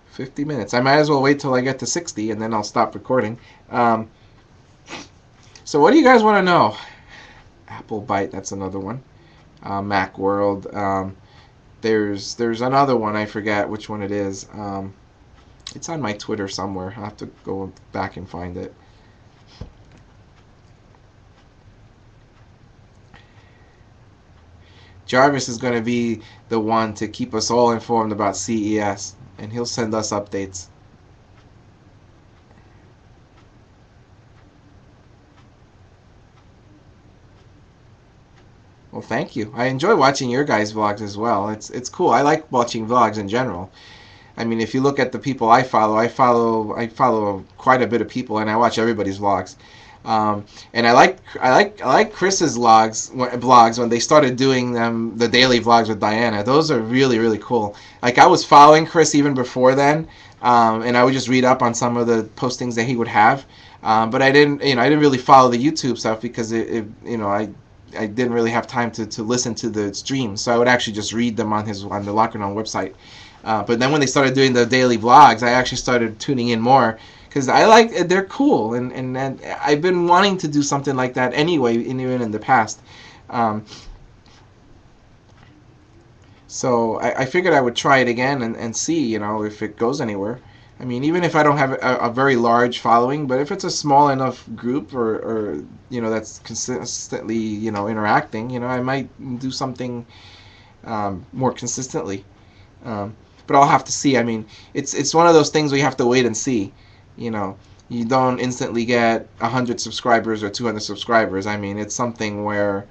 50 minutes. I might as well wait till I get to 60 and then I'll stop recording. Um, so what do you guys want to know? Apple Byte, that's another one. Macworld. There's another one, I forget which one it is. It's on my Twitter somewhere. I'll have to go back and find it. Jarvis is going to be the one to keep us all informed about CES, and he'll send us updates. Well, thank you. I enjoy watching your guys' vlogs as well. It's cool. I like watching vlogs in general. I mean, if you look at the people I follow quite a bit of people, and I watch everybody's vlogs. And I like Chris's vlogs when they started doing them, the daily vlogs with Diana. Those are really really cool. Like I was following Chris even before then, and I would just read up on some of the postings that he would have. But I didn't really follow the YouTube stuff because I didn't really have time to listen to the streams, so I would actually just read them on the Locker Room website. But then when they started doing the daily vlogs, I actually started tuning in more because they're cool, and I've been wanting to do something like that anyway, even in the past. Um, so I figured I would try it again and see, if it goes anywhere. I mean, even if I don't have a very large following, but if it's a small enough group or that's consistently, interacting, I might do something more consistently. But I'll have to see. I mean, it's one of those things where you have to wait and see. You don't instantly get 100 subscribers or 200 subscribers. I mean, it's something where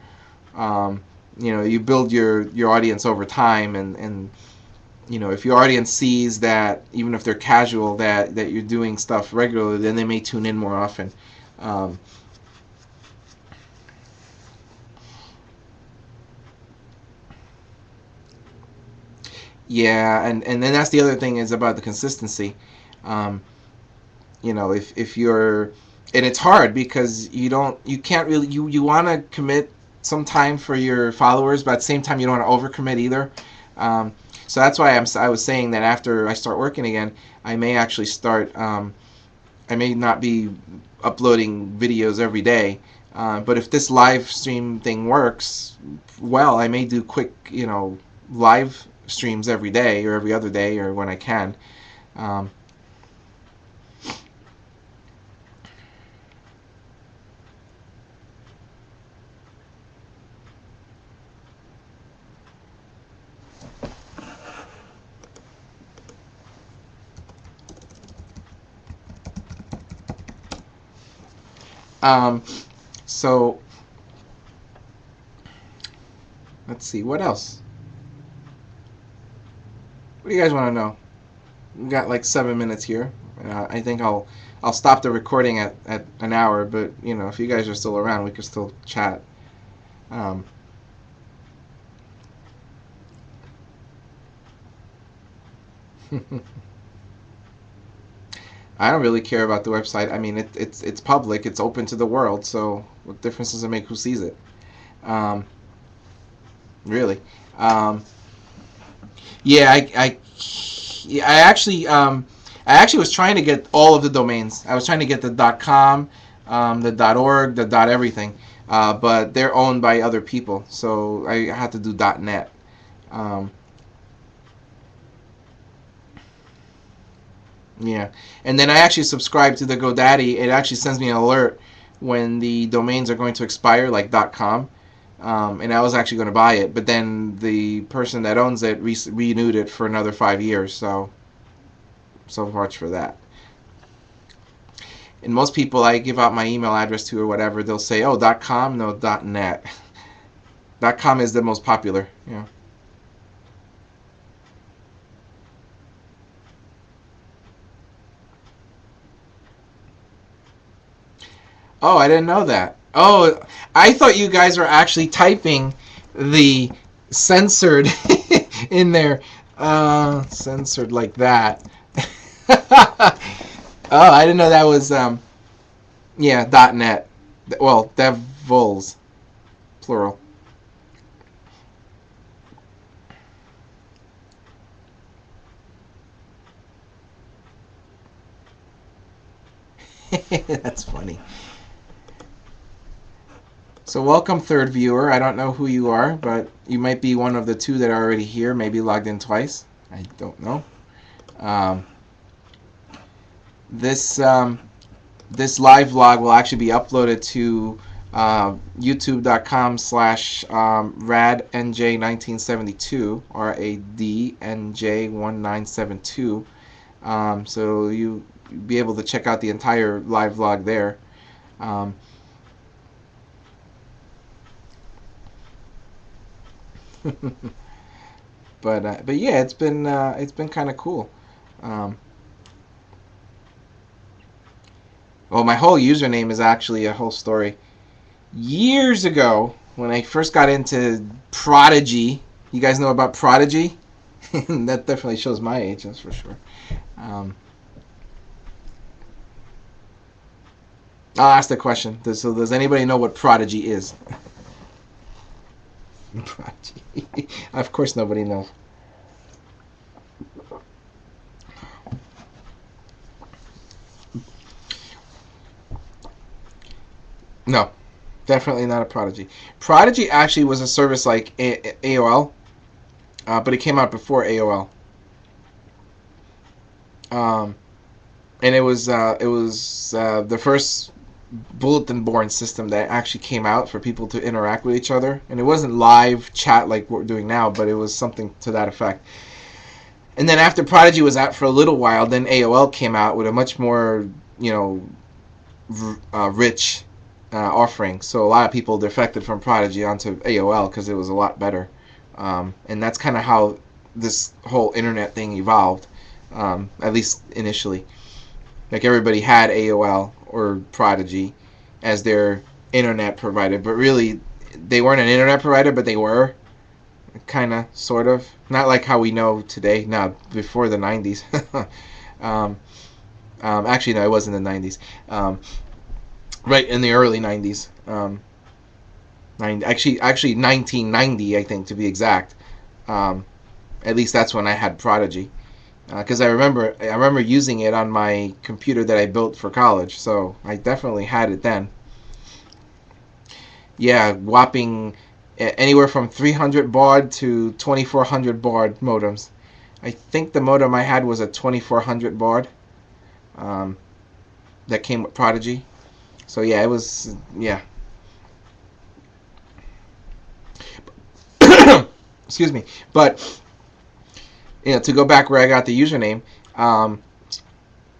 you build your audience over time, and if your audience sees that, even if they're casual, that you're doing stuff regularly, then they may tune in more often. Yeah, and then that's the other thing is about the consistency. Um, if you're, and it's hard because you can't really, you want to commit some time for your followers, but at the same time you don't want to overcommit either. So that's why I was saying that after I start working again, I may actually start. I may not be uploading videos every day, but if this live stream thing works well, I may do quick, live streams every day or every other day or when I can. Um, um, so let's see, what else? What do you guys want to know? We've got like 7 minutes here. I think I'll stop the recording at an hour, but if you guys are still around, we can still chat. Um, I don't really care about the website. I mean, it's public. It's open to the world. So what difference does it make who sees it? Um, really? Um, yeah, yeah, I actually was trying to get all of the domains. I was trying to get the .com, the .org, the .everything, but they're owned by other people, so I had to do .net. Um, yeah, and then I actually subscribe to the GoDaddy. It actually sends me an alert when the domains are going to expire, like .com. and I was actually going to buy it, but then the person that owns it renewed it for another 5 years. So much for that. And most people I give out my email address to or whatever, they'll say, "Oh, .com, no .net." .com is the most popular. Yeah. Oh, I didn't know that. Oh, I thought you guys were actually typing the censored in there. Censored like that. Oh, I didn't know that was yeah, .net. Well, devils plural. That's funny. So welcome, third viewer. I don't know who you are, but you might be one of the two that are already here, maybe logged in twice. I don't know. Um, this this live vlog will actually be uploaded to youtube.com/radnj1972, RADNJ1972. So you'll be able to check out the entire live vlog there. Um, but yeah, it's been kind of cool. Um, well, my whole username is actually a whole story. Years ago, when I first got into Prodigy, you guys know about Prodigy? That definitely shows my age, that's for sure. Um, I'll ask the question. Does anybody know what Prodigy is? Prodigy. Of course, nobody knows. No, definitely not a Prodigy. Prodigy actually was a service like AOL, but it came out before AOL. Um, and it was the first bulletin board system that actually came out for people to interact with each other, and it wasn't live chat like what we're doing now, but it was something to that effect. And then after Prodigy was out for a little while, then AOL came out with a much more, you know, rich offering. So a lot of people defected from Prodigy onto AOL because it was a lot better. And that's kind of how this whole internet thing evolved, at least initially. Like everybody had AOL or Prodigy as their internet provider, but really they weren't an internet provider, but they were kind of, sort of. Not like how we know today. No, before the 90s. um, Actually, no, it was in the 90s. Right in the early 90s. Actually 1990, I think, to be exact. At least that's when I had Prodigy. Because I remember using it on my computer that I built for college, so I definitely had it then. Yeah, whopping anywhere from 300 baud to 2400 baud modems. I think the modem I had was a 2400 baud um, that came with Prodigy. So yeah, it was, yeah. Excuse me, but to go back where I got the username,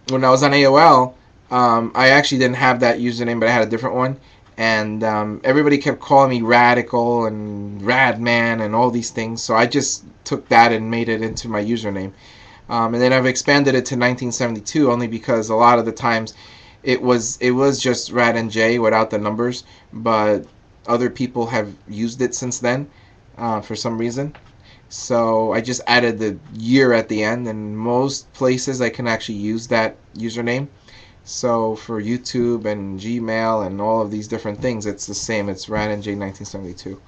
when I was on AOL, I actually didn't have that username, but I had a different one. And everybody kept calling me Radical and Radman and all these things. So I just took that and made it into my username. And then I've expanded it to 1972 only because a lot of the times it was just Rad and J without the numbers. But other people have used it since then for some reason. So I just added the year at the end, and most places I can actually use that username. So for YouTube and Gmail and all of these different things, it's the same. It's RadNJ1972.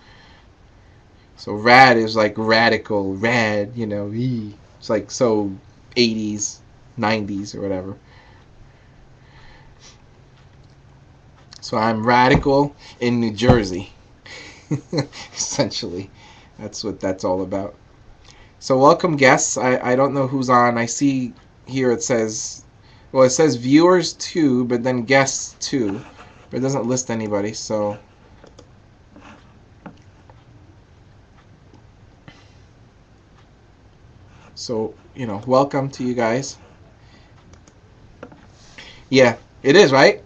So rad is like radical, rad, It's like so 80s, 90s or whatever. So I'm radical in New Jersey. Essentially. That's what that's all about. So welcome guests. I don't know who's on. I see here it says viewers 2, but then guests 2. But it doesn't list anybody, so So, welcome to you guys. Yeah, it is, right?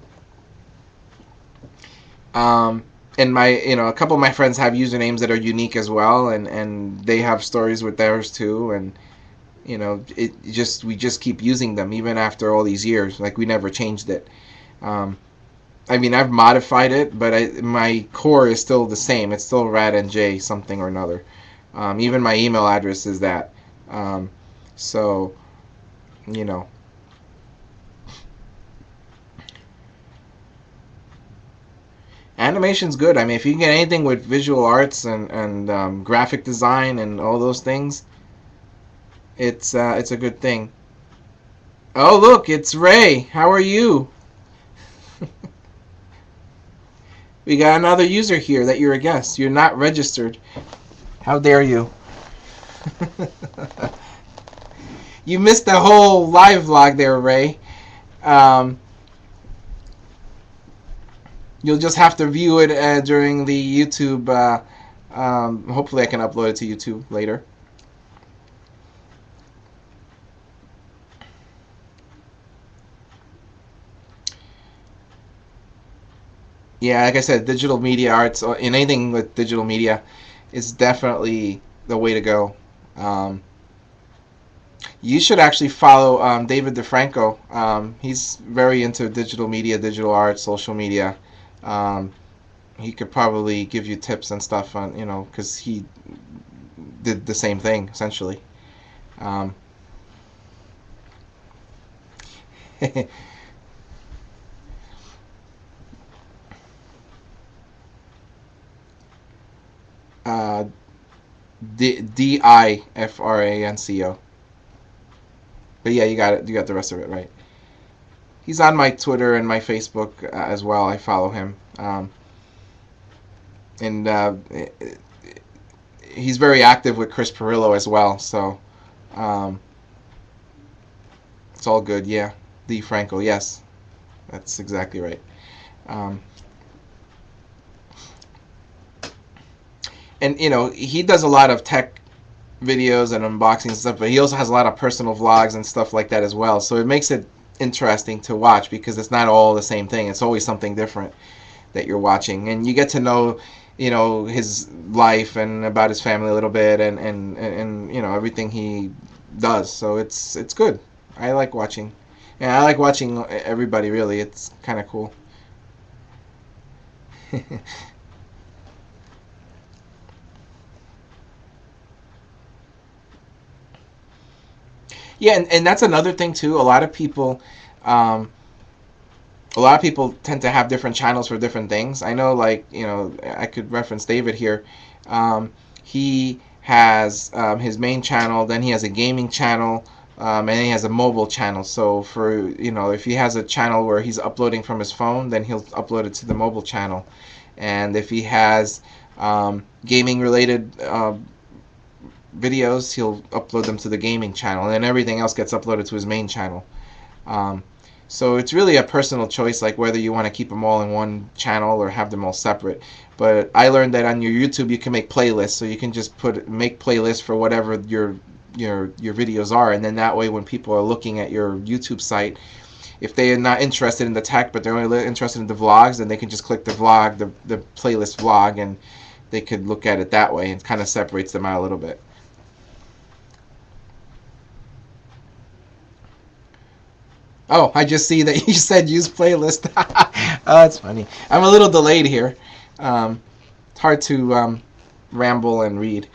Um, and a couple of my friends have usernames that are unique as well, and they have stories with theirs too. And we just keep using them even after all these years. Like we never changed it. Um, I mean, I've modified it, but my core is still the same. It's still radnj something or another. Even my email address is that. Um, so, you know, animation's good. I mean, if you can get anything with visual arts and graphic design and all those things, it's a good thing. Oh, look, it's Ray. How are you? We got another user here that you're a guest. You're not registered. How dare you? You missed the whole live vlog there, Ray. Um, you'll just have to view it during the YouTube. Hopefully, I can upload it to YouTube later. Yeah, like I said, digital media arts, or in anything with digital media, is definitely the way to go. Um, you should actually follow David DeFranco. He's very into digital media, digital art, social media. Um, he could probably give you tips and stuff on, because he did the same thing essentially. Um, uh, DIFRANCO. But yeah, you got it. You got the rest of it right. He's on my Twitter and my Facebook as well. I follow him, and he's very active with Chris Perillo as well. So um, it's all good. Yeah, D Franco. Yes, that's exactly right. Um, and he does a lot of tech videos and unboxings and stuff, but he also has a lot of personal vlogs and stuff like that as well. So it makes it interesting to watch because it's not all the same thing. It's always something different that you're watching, and you get to know, his life and about his family a little bit, and everything he does. So it's good. I like watching, and I like watching everybody. Really, it's kind of cool. Yeah, and that's another thing too. Um, a lot of people tend to have different channels for different things. I know, like, I could reference David here. He has his main channel, then he has a gaming channel, and he has a mobile channel. So for, if he has a channel where he's uploading from his phone, then he'll upload it to the mobile channel. And if he has gaming related videos, he'll upload them to the gaming channel, and then everything else gets uploaded to his main channel. Um, so it's really a personal choice, like whether you want to keep them all in one channel or have them all separate. But I learned that on your YouTube you can make playlists, so you can just make playlists for whatever your videos are, and then that way when people are looking at your YouTube site, if they are not interested in the tech but they're only interested in the vlogs, then they can just click the vlog, the playlist vlog, and they could look at it that way, and it kind of separates them out a little bit. Oh, I just see that you said use playlist. Oh, that's funny. I'm a little delayed here. It's hard to ramble and read.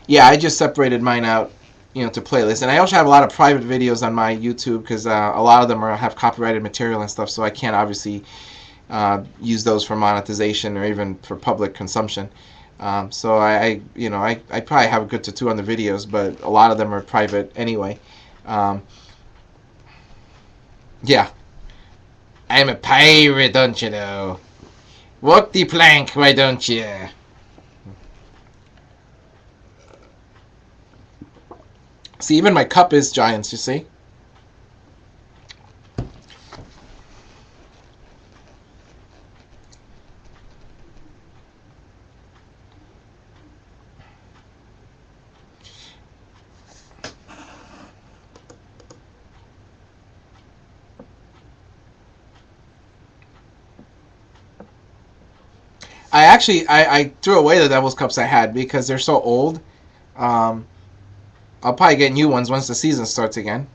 Yeah, I just separated mine out, to playlists, and I also have a lot of private videos on my YouTube because a lot of them have copyrighted material and stuff, so I can't obviously use those for monetization or even for public consumption. So I probably have a good to 200 videos, but a lot of them are private anyway. Um, yeah, I'm a pirate, don't you know? Walk the plank, why don't you? See, even my cup is giants, you see? I threw away the Devil's Cups I had because they're so old. Um, I'll probably get new ones once the season starts again.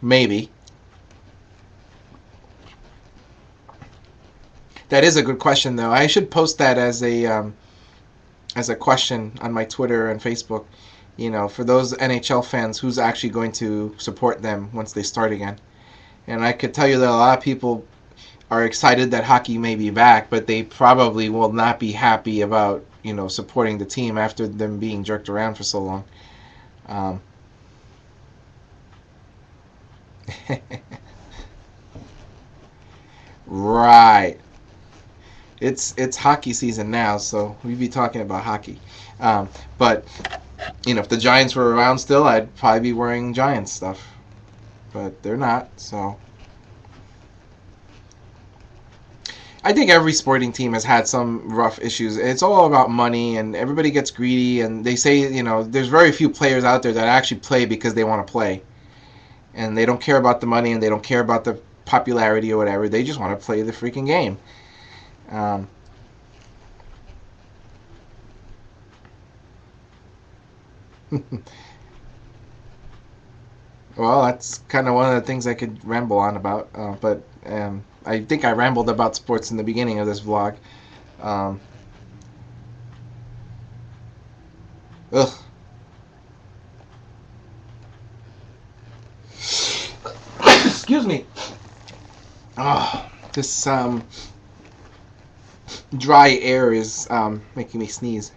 Maybe. That is a good question, though. I should post that as a question on my Twitter and Facebook. You know, for those NHL fans, who's actually going to support them once they start again? And I could tell you that a lot of people are excited that hockey may be back, but they probably will not be happy about, supporting the team after them being jerked around for so long. Um, right. It's hockey season now, so we'd be talking about hockey. But if the Giants were around still, I'd probably be wearing Giants stuff. But they're not, so I think every sporting team has had some rough issues. It's all about money, and everybody gets greedy. And they say, there's very few players out there that actually play because they want to play, and they don't care about the money, and they don't care about the popularity or whatever. They just want to play the freaking game. Um, well, that's kind of one of the things I could ramble on about, but I think I rambled about sports in the beginning of this vlog. Um, ugh. Excuse me. Oh, this dry air is making me sneeze.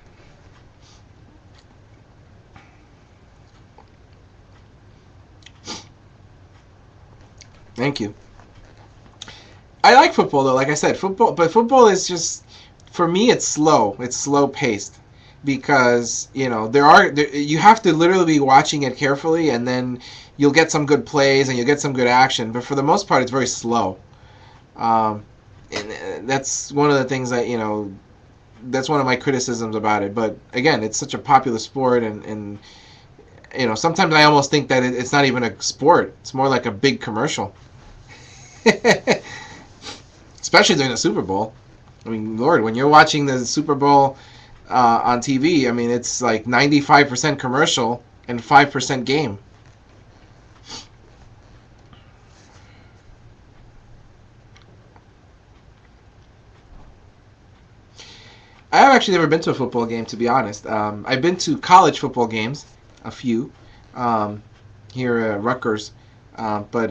Thank you. I like football though, like I said, football is just, for me, it's slow. It's slow paced because you have to literally be watching it carefully, and then you'll get some good plays and you'll get some good action. But for the most part, it's very slow. And that's one of the things that that's one of my criticisms about it. But again, it's such a popular sport, and sometimes I almost think that it's not even a sport. It's more like a big commercial. Especially during the Super Bowl. I mean, Lord, when you're watching the Super Bowl on TV, I mean, it's like 95% commercial and 5% game. I have actually never been to a football game, to be honest. I've been to college football games, a few, here at Rutgers, but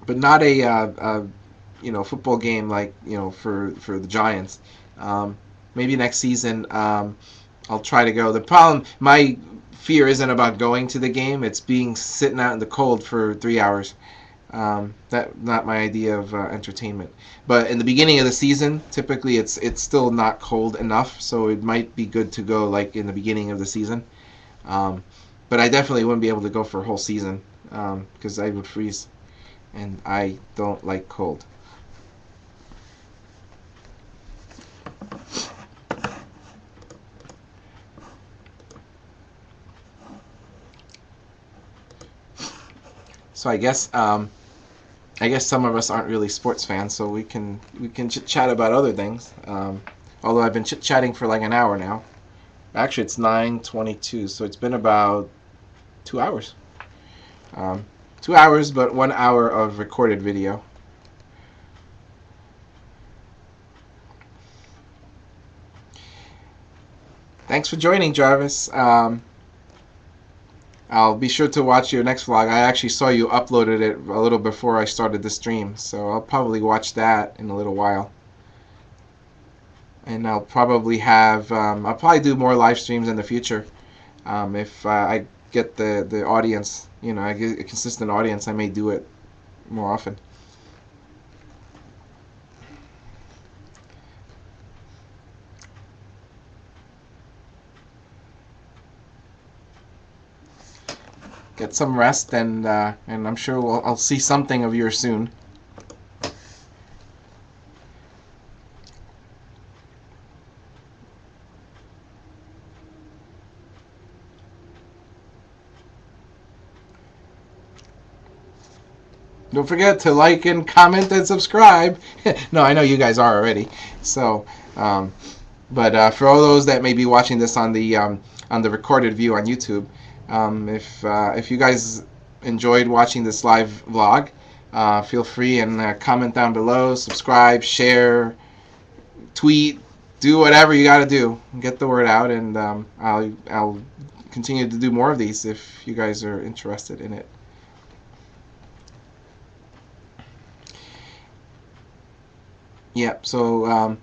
not a football game like for the Giants. Maybe next season I'll try to go. The problem, my fear isn't about going to the game; it's being sitting out in the cold for 3 hours. That not my idea of entertainment. But in the beginning of the season, typically it's still not cold enough, so it might be good to go like in the beginning of the season. But I definitely wouldn't be able to go for a whole season because I would freeze, and I don't like cold. So I guess some of us aren't really sports fans, so we can chit chat about other things. Although I've been chit chatting for like an hour now. Actually, it's 9:22, so it's been about 2 hours. Um, 2 hours, but 1 hour of recorded video. Thanks for joining, Jarvis. I'll be sure to watch your next vlog. I actually saw you uploaded it a little before I started the stream, so I'll probably watch that in a little while. And I'll probably do more live streams in the future. If I get the audience, I get a consistent audience, I may do it more often. Get some rest, and I'm sure I'll see something of yours soon. Don't forget to like and comment and subscribe. No, I know you guys are already. So, but for all those that may be watching this on the recorded view on YouTube, if you guys enjoyed watching this live vlog, feel free and comment down below, subscribe, share, tweet, do whatever you got to do, get the word out, and I'll continue to do more of these if you guys are interested in it. Yep. So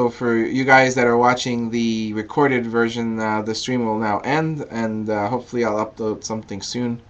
for you guys that are watching the recorded version, the stream will now end, and hopefully I'll upload something soon.